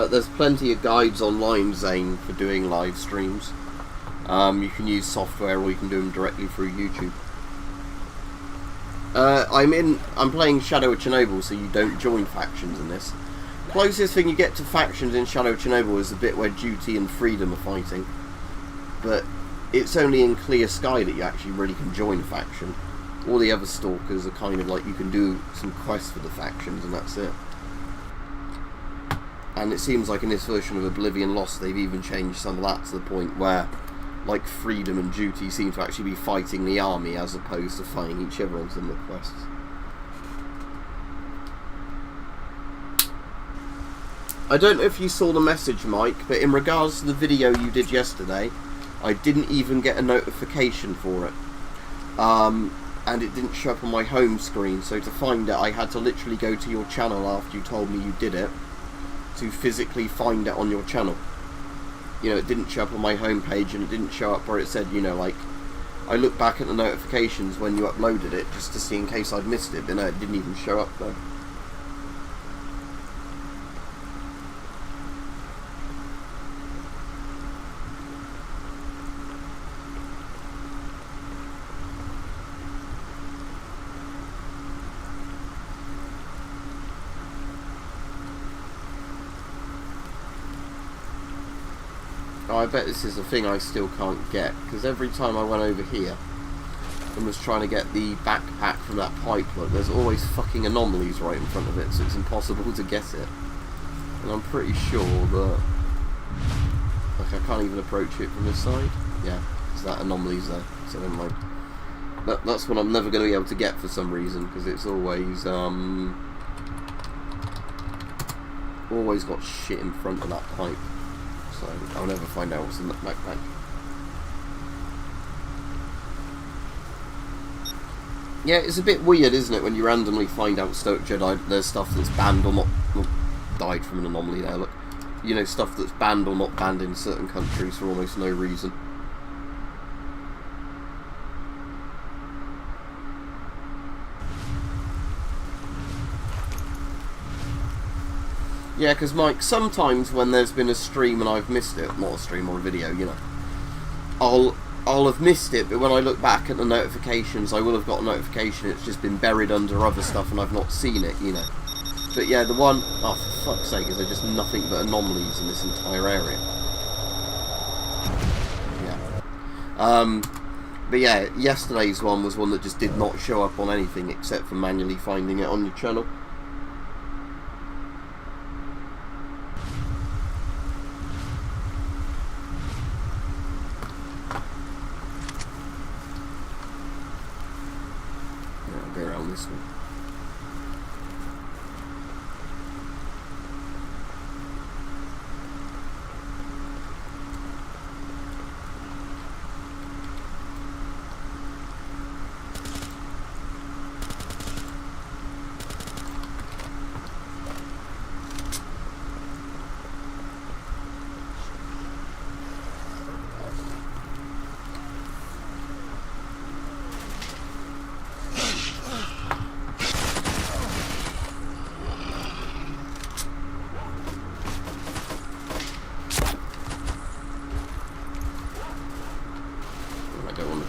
There's plenty of guides online, Zane, for doing live streams. You can use software or you can do them directly through YouTube. I'm playing Shadow of Chernobyl, so you don't join factions in this. Closest thing you get to factions in Shadow of Chernobyl is the bit where Duty and Freedom are fighting. But it's only in Clear Sky that you actually really can join a faction. All the other Stalkers are kind of like you can do some quests for the factions and that's it. And it seems like in this version of Oblivion Lost they've even changed some of that to the point where like Freedom and Duty seem to actually be fighting the army as opposed to fighting each other on some of the quests. I don't know if you saw the message, Mike, but in regards to the video you did yesterday, I didn't even get a notification for it. And it didn't show up on my home screen, so to find it I had to literally go to your channel after you told me you did it to physically find it on your channel. You know, it didn't show up on my home page and it didn't show up where it said, you know, like, I looked back at the notifications when you uploaded it just to see in case I'd missed it, but no, it didn't even show up though. Oh, I bet this is a thing I still can't get, because every time I went over here and was trying to get the backpack from that pipe, look, there's always fucking anomalies right in front of it, so it's impossible to get it. And I'm pretty sure that, like, I can't even approach it from this side. Yeah, because that anomaly's there, so never mind. That's what I'm never going to be able to get for some reason, because it's always got shit in front of that pipe. So I'll never find out what's in that backpack. Yeah, it's a bit weird, isn't it, when you randomly find out Stoke Jedi there's stuff that's banned or not. Well, died from an anomaly there, look. You know, stuff that's banned or not banned in certain countries for almost no reason. Yeah, because Mike, sometimes when there's been a stream and I've missed it, not a stream or a video, you know, I'll have missed it, but when I look back at the notifications, I will have got a notification, it's just been buried under other stuff and I've not seen it, you know. But yeah, the one, oh for fuck's sake, is there just nothing but anomalies in this entire area. Yeah. But yeah, yesterday's one was one that just did not show up on anything except for manually finding it on your channel. This one.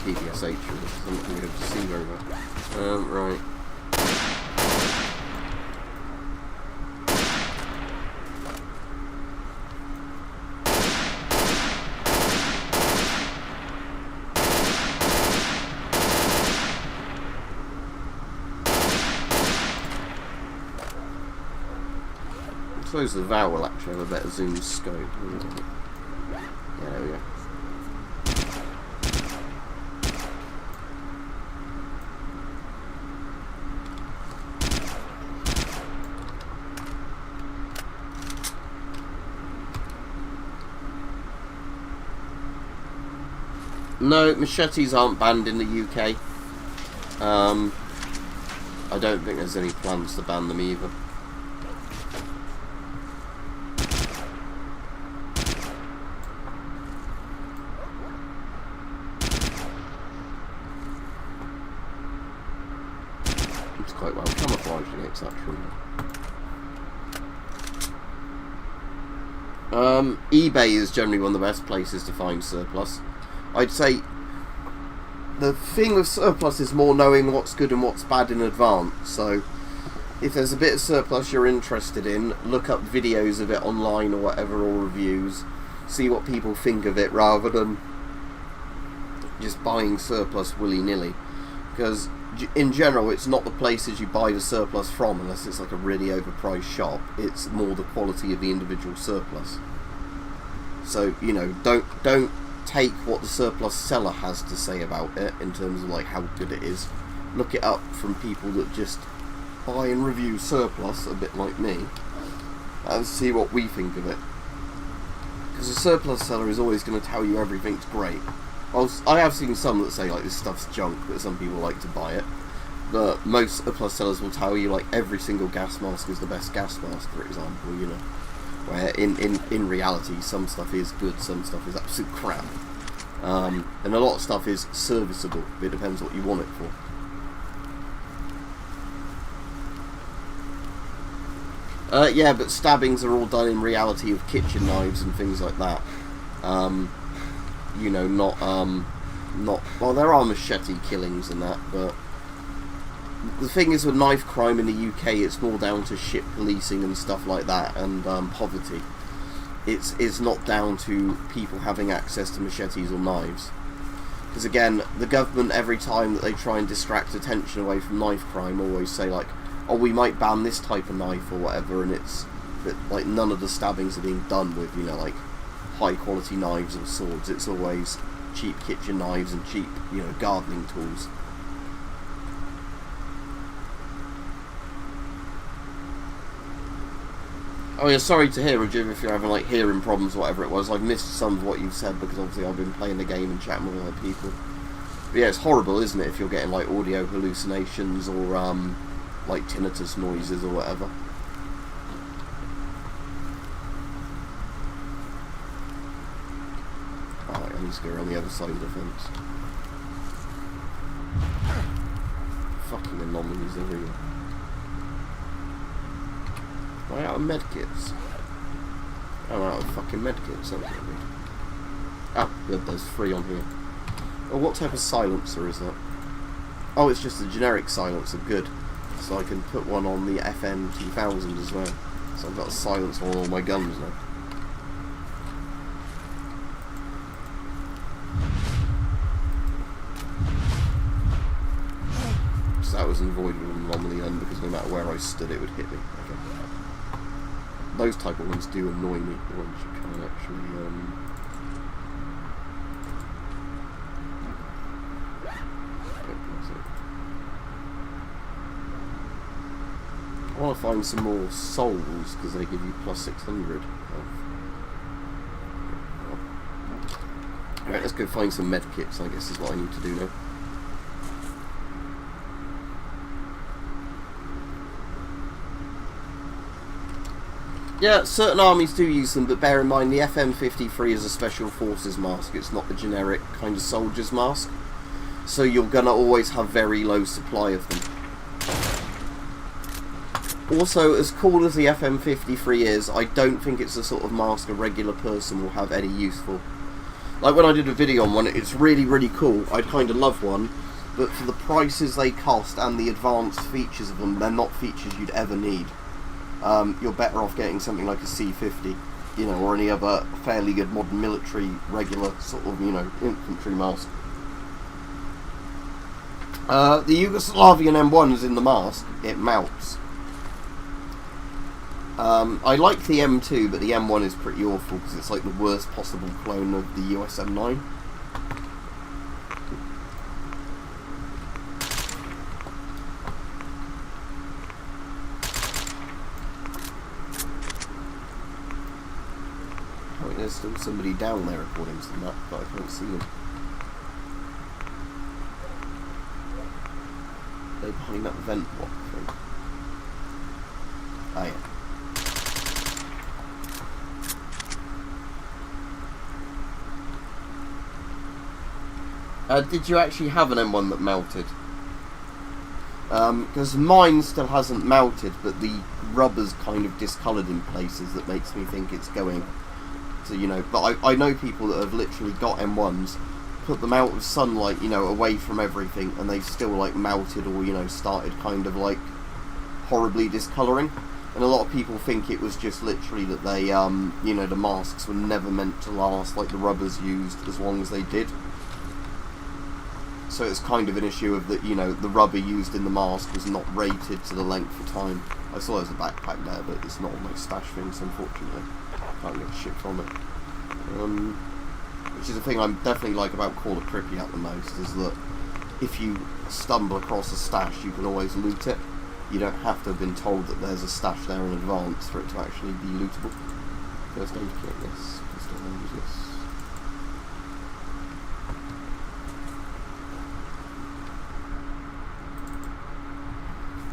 PPSH, I'm not going to be able to see very well. Right. suppose the VAL will actually have a better zoom scope. Yeah, there we go. No, machetes aren't banned in the UK. I don't think there's any plans to ban them either. It's quite well camouflaged against that tree. eBay is generally one of the best places to find surplus. I'd say the thing with surplus is more knowing what's good and what's bad in advance. So if there's a bit of surplus you're interested in, look up videos of it online or whatever, or reviews, see what people think of it rather than just buying surplus willy-nilly. Because in general it's not the places you buy the surplus from unless it's like a really overpriced shop. It's more the quality of the individual surplus. So, you know, don't take what the surplus seller has to say about it in terms of like how good it is. Look it up from people that just buy and review surplus, a bit like me, and see what we think of it. Because a surplus seller is always going to tell you everything's great. I have seen some that say like this stuff's junk, but some people like to buy it. But most surplus sellers will tell you like every single gas mask is the best gas mask, for example, you know. Where in reality some stuff is good, some stuff is absolute crap. And a lot of stuff is serviceable. It depends what you want it for. Yeah, but stabbings are all done in reality with kitchen knives and things like that. You know, not well, there are machete killings and that, but the thing is with knife crime in the UK, it's more down to shit policing and stuff like that, and poverty. It's not down to people having access to machetes or knives. Because again, the government, every time that they try and distract attention away from knife crime, always say like, oh, we might ban this type of knife or whatever, and it's that like none of the stabbings are being done with, you know, like high quality knives or swords. It's always cheap kitchen knives and cheap, you know, gardening tools. Oh yeah, sorry to hear, Jim, if you're having like hearing problems or whatever it was. I've missed some of what you've said because obviously I've been playing the game and chatting with other people. But yeah, it's horrible, isn't it, if you're getting like audio hallucinations or like tinnitus noises or whatever. Alright, I need to go around the other side of the fence. Fucking anomalies everywhere. Am I out of medkits? I'm out of fucking medkits, that's what I mean. Ah, good, there's 3 on here. Oh, what type of silencer is that? Oh, it's just a generic silencer, good. So I can put one on the FN 2000 as well. So I've got a silencer on all my guns now. So that was an avoidable anomaly then, because no matter where I stood it would hit me. Okay. Those type of ones do annoy me, the ones you can't actually I want to find some more souls because they give you plus 600. Alright, let's go find some medkits, I guess is what I need to do now. Yeah, certain armies do use them, but bear in mind the FM53 is a special forces mask. It's not the generic kind of soldier's mask. So you're going to always have very low supply of them. Also, as cool as the FM53 is, I don't think it's the sort of mask a regular person will have any use for. Like when I did a video on one, it's really, really cool. I'd kind of love one, but for the prices they cost and the advanced features of them, they're not features you'd ever need. You're better off getting something like a C50, you know, or any other fairly good modern military, regular sort of, you know, infantry mask. The Yugoslavian M1 is in the mask. It mounts. I like the M2, but the M1 is pretty awful because it's like the worst possible clone of the US M9. I mean, there's still somebody down there according to the map, but I can't see them. They're behind that vent block thing. Oh yeah. Did you actually have an M1 that melted? Because mine still hasn't melted, but the rubber's kind of discoloured in places that makes me think it's going to, you know, but I know people that have literally got M1s, put them out of sunlight, you know, away from everything, and they've still, like, melted or, you know, started kind of, like, horribly discolouring. And a lot of people think it was just literally that they, you know, the masks were never meant to last, like the rubbers used, as long as they did. So it's kind of an issue of that, you know, the rubber used in the mask was not rated to the length of time. I saw there's a backpack there, but it's not on my stash things, unfortunately. Can't get shit from it. Which is the thing I definitely like about Call of Pripyat the most, is that if you stumble across a stash, you can always loot it. You don't have to have been told that there's a stash there in advance for it to actually be lootable. First aid kit, yes. First aid, yes.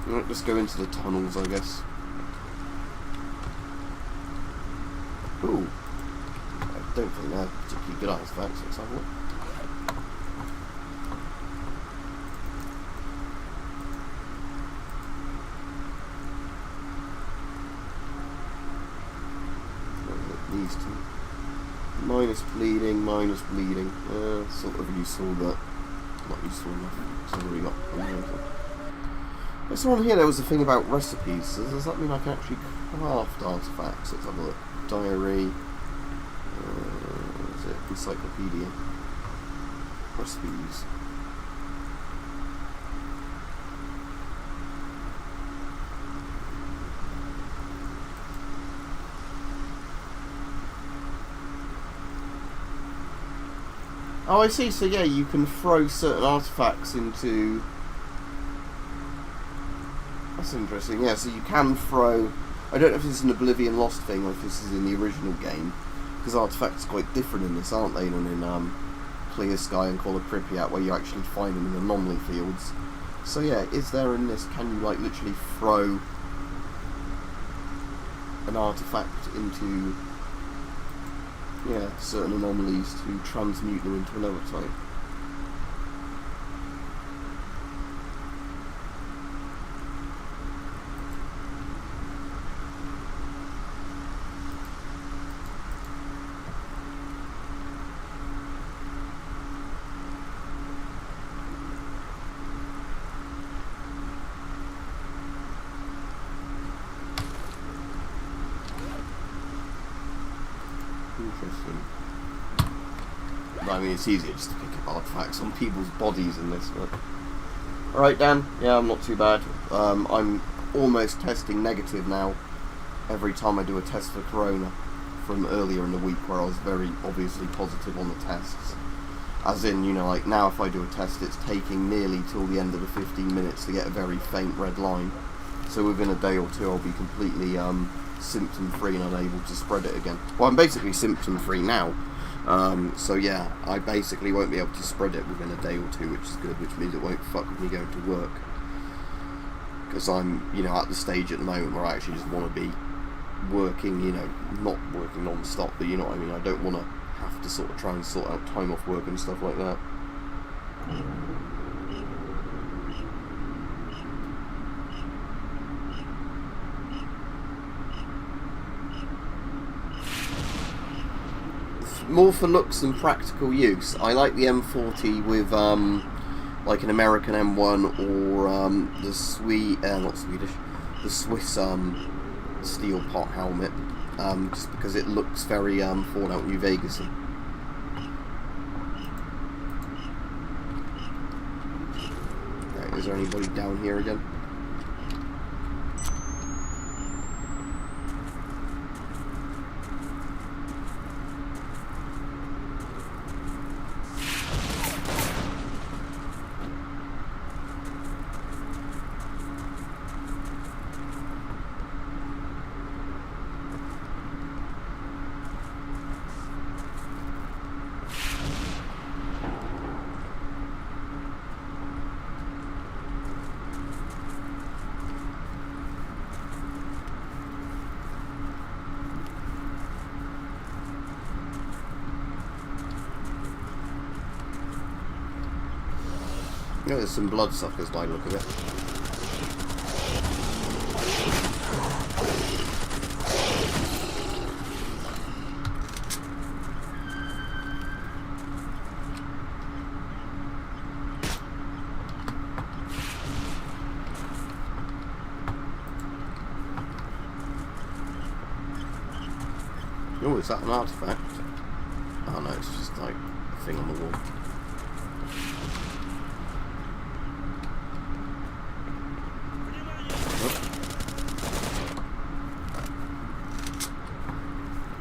Right, let's go into the tunnels, I guess. Ooh. I don't think they're particularly good artifacts. Let's have a look. These two. Minus bleeding. Sort of useful, but not useful enough. So I've already got anything. I saw on here there was a thing about recipes. So does that mean I can actually craft artifacts? Let's have a look. Diary. Is it encyclopedia? Recipes. Oh, I see. So yeah, you can throw certain artifacts into... That's interesting. Yeah, so you can throw... I don't know if this is an Oblivion Lost thing or if this is in the original game, because artifacts are quite different in this, aren't they, than in Clear Sky and Call of Pripyat, where you actually find them in anomaly fields. So yeah, is there in this, can you like literally throw an artifact into... yeah, certain anomalies to transmute them into another type? Interesting. I mean, it's easier just to pick up artifacts on people's bodies in this, but... Alright, Dan. Yeah, I'm not too bad. I'm almost testing negative now every time I do a test for Corona, from earlier in the week where I was very obviously positive on the tests. As in, you know, like now if I do a test, it's taking nearly till the end of the 15 minutes to get a very faint red line. So within a day or two I'll be completely symptom-free and unable to spread it again. Well, I'm basically symptom-free now. So yeah, I basically won't be able to spread it within a day or two, which is good, which means it won't fuck with me going to work. Because I'm, you know, at the stage at the moment where I actually just want to be working, you know, not working non-stop, but you know what I mean, I don't want to have to sort of try and sort out time off work and stuff like that. More for looks than practical use. I like the M40 with like an American M1 or the the Swiss steel pot helmet, just because it looks very Fallout New Vegas-y. Right, is there anybody down here again? You know, there's some bloodsuckers by the look of it. Oh, is that an artifact? Oh no, it's just like a thing on the wall.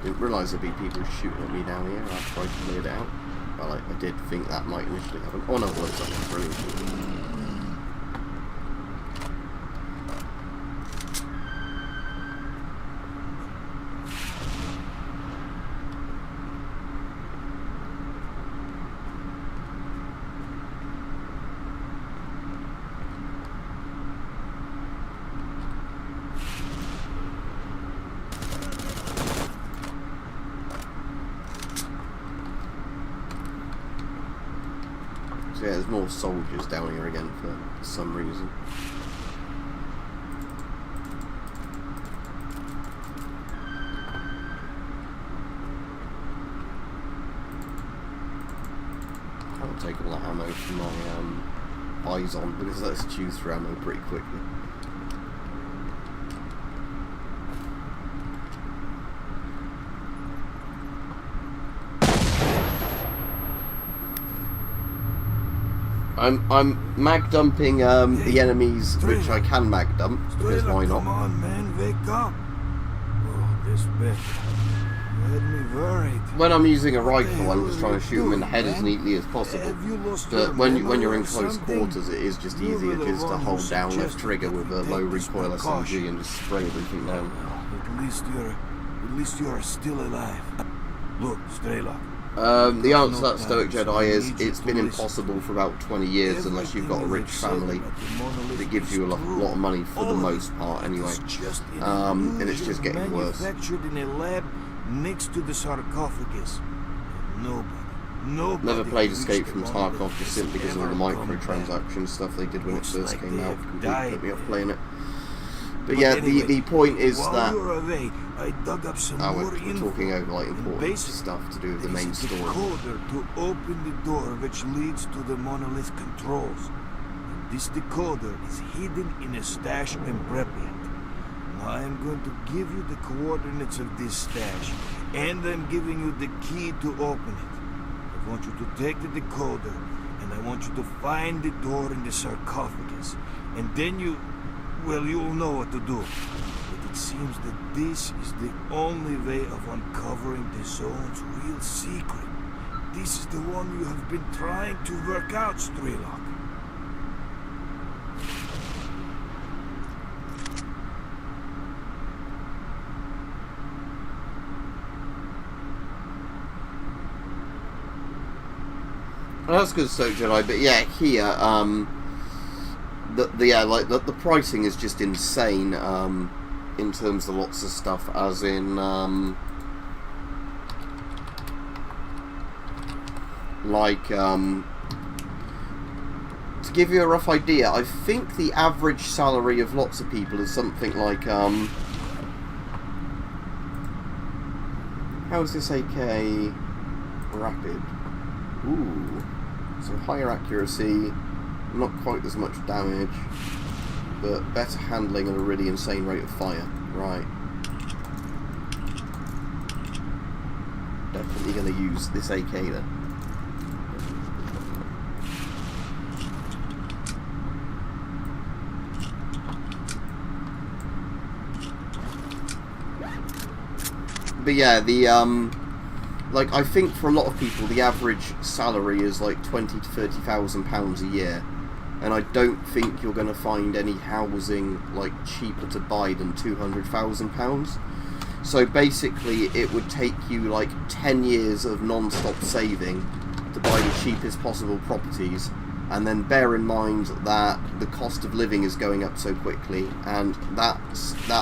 Didn't realise there'd be people shooting at me down here after I cleared it out. Well, I did think that might initially happen. Oh no, it looks like it's brilliant. So yeah, there's more soldiers down here again for some reason. I'll take all that ammo from my Bison because let's choose through ammo pretty quickly. I'm mag dumping the enemies which I can mag dump because why not? Come on, man, wake up! Oh, this bit had me worried. When I'm using a rifle, I'm just trying to shoot them in the head as neatly as possible. But when you're in close quarters, it is just easier just to hold down left trigger with a low recoil SMG and just spray everything down. At least you're still alive. Look, Strela. The answer to that, Stoic Jedi, is it's been impossible for about 20 years unless you've got a rich family that gives you a lot of money for the most part anyway. And it's just getting worse. Manufactured in a lab next to the sarcophagus. Nobody Never played Escape from Tarkov just simply because of all the microtransaction stuff they did when it first came out. Completely put me off playing it. But yeah, the point is that I dug up some we're talking over like important stuff to do with the main story. Decoder to open the door which leads to the monolith controls. And this decoder is hidden in a stash in Pripyat. Now I am going to give you the coordinates of this stash, and I'm giving you the key to open it. I want you to take the decoder, and I want you to find the door in the sarcophagus, and then you'll know what to do. But it seems that this is the only way of uncovering the zone's real secret. This is the one you have been trying to work out, Strelok. Well, that's good, Stoic Jedi, but yeah, here, the pricing is just insane in terms of lots of stuff, as in to give you a rough idea, I think the average salary of lots of people is something like how is this AK rapid? Ooh, so higher accuracy, not quite as much damage, but better handling and a really insane rate of fire. Right. Definitely going to use this AK then. But yeah, like, I think for a lot of people the average salary is like £20,000 to £30,000 a year, and I don't think you're going to find any housing like cheaper to buy than £200,000. So basically it would take you like 10 years of non-stop saving to buy the cheapest possible properties, and then bear in mind that the cost of living is going up so quickly, and that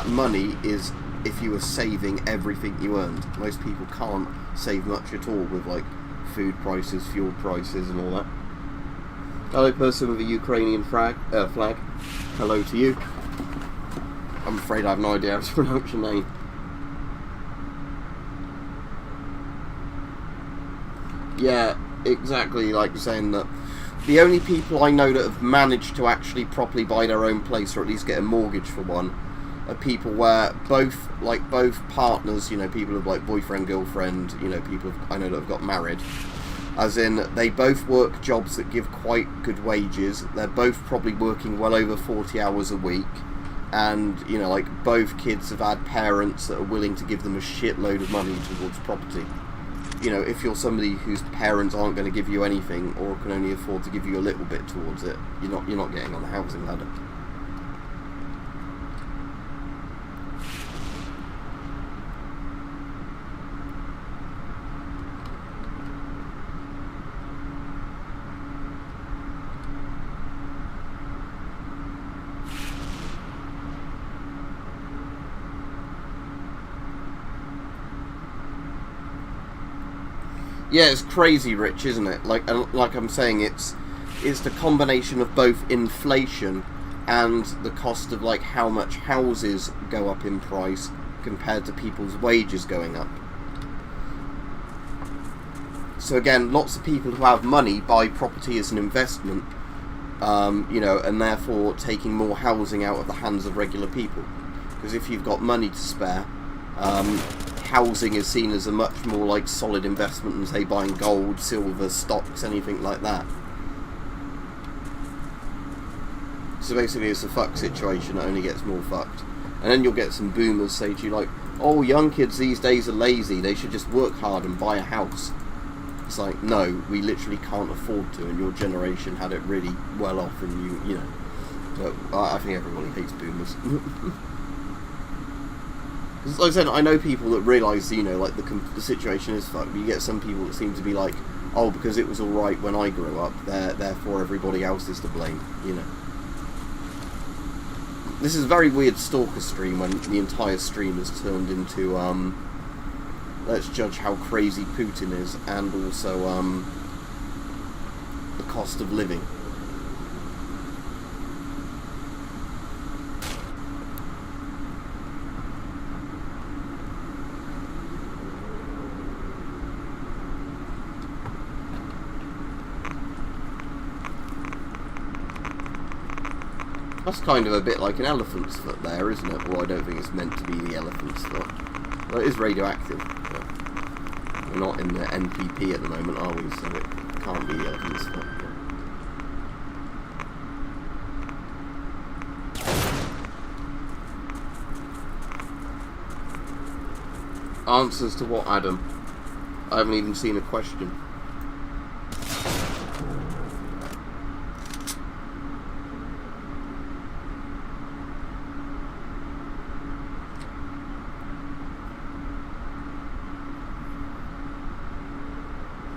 money is if you were saving everything you earned. Most people can't save much at all with like food prices, fuel prices and all that. Hello, person with a Ukrainian flag. Hello to you. I'm afraid I have no idea how to pronounce your name. Yeah, exactly, like saying that the only people I know that have managed to actually properly buy their own place, or at least get a mortgage for one, are people where both partners, you know, people have like boyfriend, girlfriend, you know, people I know that have got married, as in they both work jobs that give quite good wages, they're both probably working well over 40 hours a week, and, you know, like, both kids have had parents that are willing to give them a shitload of money towards property. You know, if you're somebody whose parents aren't going to give you anything, or can only afford to give you a little bit towards it, you're not getting on the housing ladder. Yeah, it's crazy rich, isn't it? Like I'm saying, it's the combination of both inflation and the cost of like how much houses go up in price compared to people's wages going up. So again, lots of people who have money buy property as an investment, you know, and therefore taking more housing out of the hands of regular people. Because if you've got money to spare, housing is seen as a much more like solid investment than say buying gold, silver, stocks, anything like that. So basically it's a fuck situation that only gets more fucked. And then you'll get some boomers say to you like, oh, young kids these days are lazy, they should just work hard and buy a house. It's like, no, we literally can't afford to, and your generation had it really well off, and you know. But I think everybody hates boomers. Like I said, I know people that realise, you know, like the situation is fucked, but you get some people that seem to be like, oh, because it was alright when I grew up, therefore everybody else is to blame, you know. This is a very weird Stalker stream when the entire stream is turned into, let's judge how crazy Putin is, and also, the cost of living. That's kind of a bit like an elephant's foot there, isn't it? Well, I don't think it's meant to be the elephant's foot. Well, it is radioactive. But we're not in the NPP at the moment, are we? So it can't be the elephant's foot. Answers to what, Adam? I haven't even seen a question.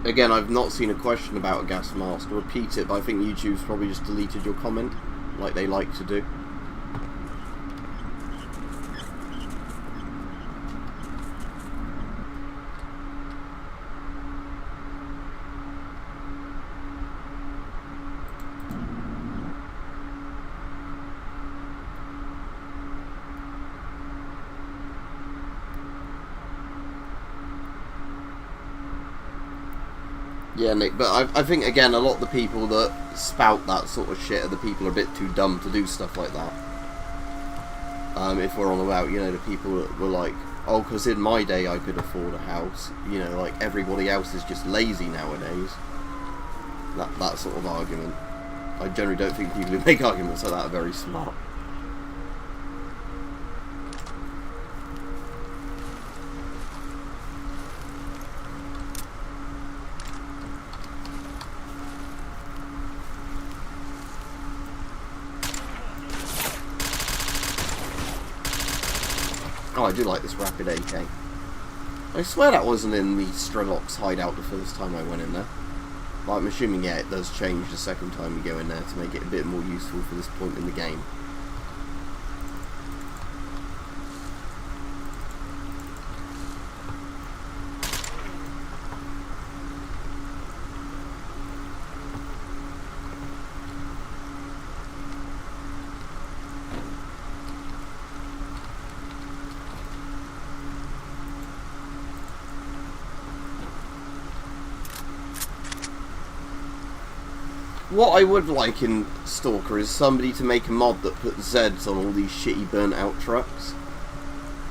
Again, I've not seen a question about a gas mask. I'll repeat it, but I think YouTube's probably just deleted your comment, like they like to do. Yeah, Nick, but I think, again, a lot of the people that spout that sort of shit are the people who are a bit too dumb to do stuff like that. If we're on about, you know, the people that were like, oh, because in my day I could afford a house, you know, like, everybody else is just lazy nowadays. That sort of argument. I generally don't think people who make arguments like that are very smart. Oh, I do like this rapid AK. I swear that wasn't in the Strelok's hideout the first time I went in there. But I'm assuming, yeah, it does change the second time you go in there to make it a bit more useful for this point in the game. What I would like in Stalker is somebody to make a mod that puts Zeds on all these shitty burnt out trucks.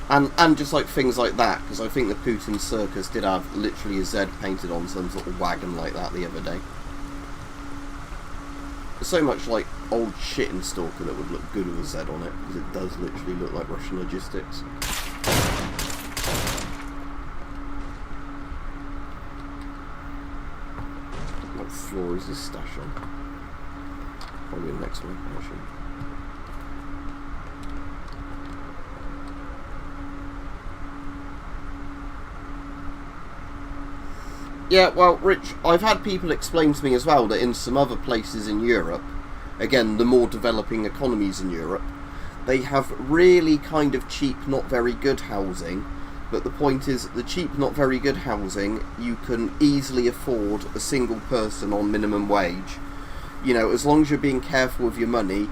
And just like things like that, because I think the Putin Circus did have literally a Z painted on some sort of wagon like that the other day. There's so much like old shit in Stalker that would look good with a Z on it, because it does literally look like Russian logistics. What floor is this stash on? Probably the next one, actually. Yeah, well, Rich, I've had people explain to me as well that in some other places in Europe, again, the more developing economies in Europe, they have really kind of cheap, not very good housing, but the point is, the cheap, not very good housing, you can easily afford a single person on minimum wage. You know, as long as you're being careful with your money,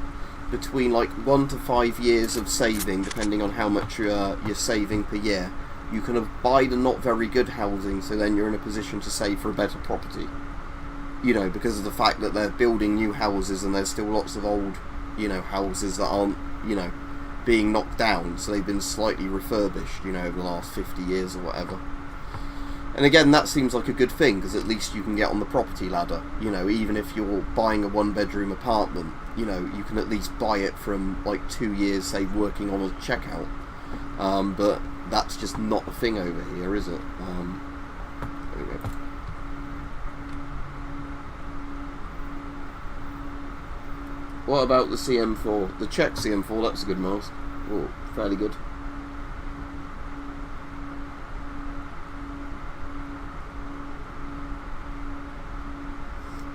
between like 1 to 5 years of saving, depending on how much you're saving per year, you can buy the not very good housing, so then you're in a position to save for a better property. You know, because of the fact that they're building new houses and there's still lots of old, you know, houses that aren't, you know, being knocked down, so they've been slightly refurbished, you know, over the last 50 years or whatever. And again, that seems like a good thing, because at least you can get on the property ladder. You know, even if you're buying a one-bedroom apartment, you know, you can at least buy it from like 2 years, say, working on a checkout. But that's just not a thing over here, is it? There we go. What about the CM4? The Czech CM4, that's a good mask. Oh, fairly good.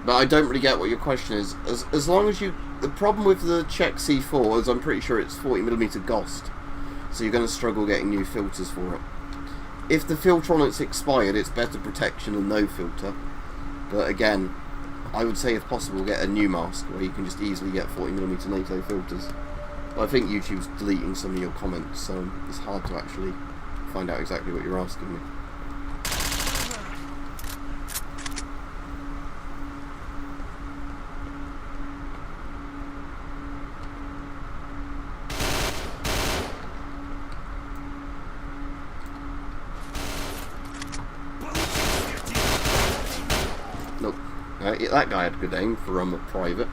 But I don't really get what your question is. As long as you... The problem with the Czech C4 is I'm pretty sure it's 40mm GOST. So you're going to struggle getting new filters for it. If the filter on it's expired, it's better protection than no filter. But again, I would say if possible get a new mask where you can just easily get 40mm NATO filters. But I think YouTube's deleting some of your comments, so it's hard to actually find out exactly what you're asking me. Nope. Yeah, that guy had good aim for a private.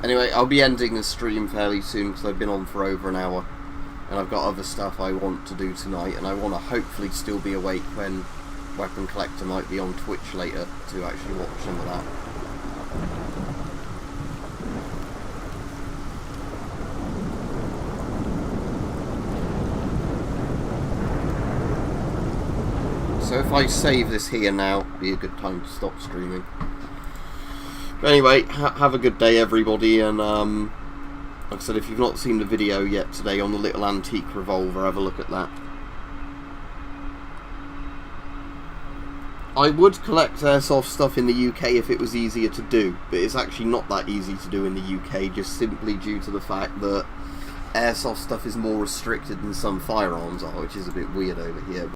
Anyway, I'll be ending the stream fairly soon because I've been on for over an hour and I've got other stuff I want to do tonight, and I want to hopefully still be awake when Weapon Collector might be on Twitch later to actually watch some of that. So if I save this here now, it'd be a good time to stop streaming. But anyway, have a good day everybody, and like I said, if you've not seen the video yet today on the little antique revolver, have a look at that. I would collect airsoft stuff in the UK if it was easier to do, but it's actually not that easy to do in the UK, just simply due to the fact that airsoft stuff is more restricted than some firearms are, which is a bit weird over here.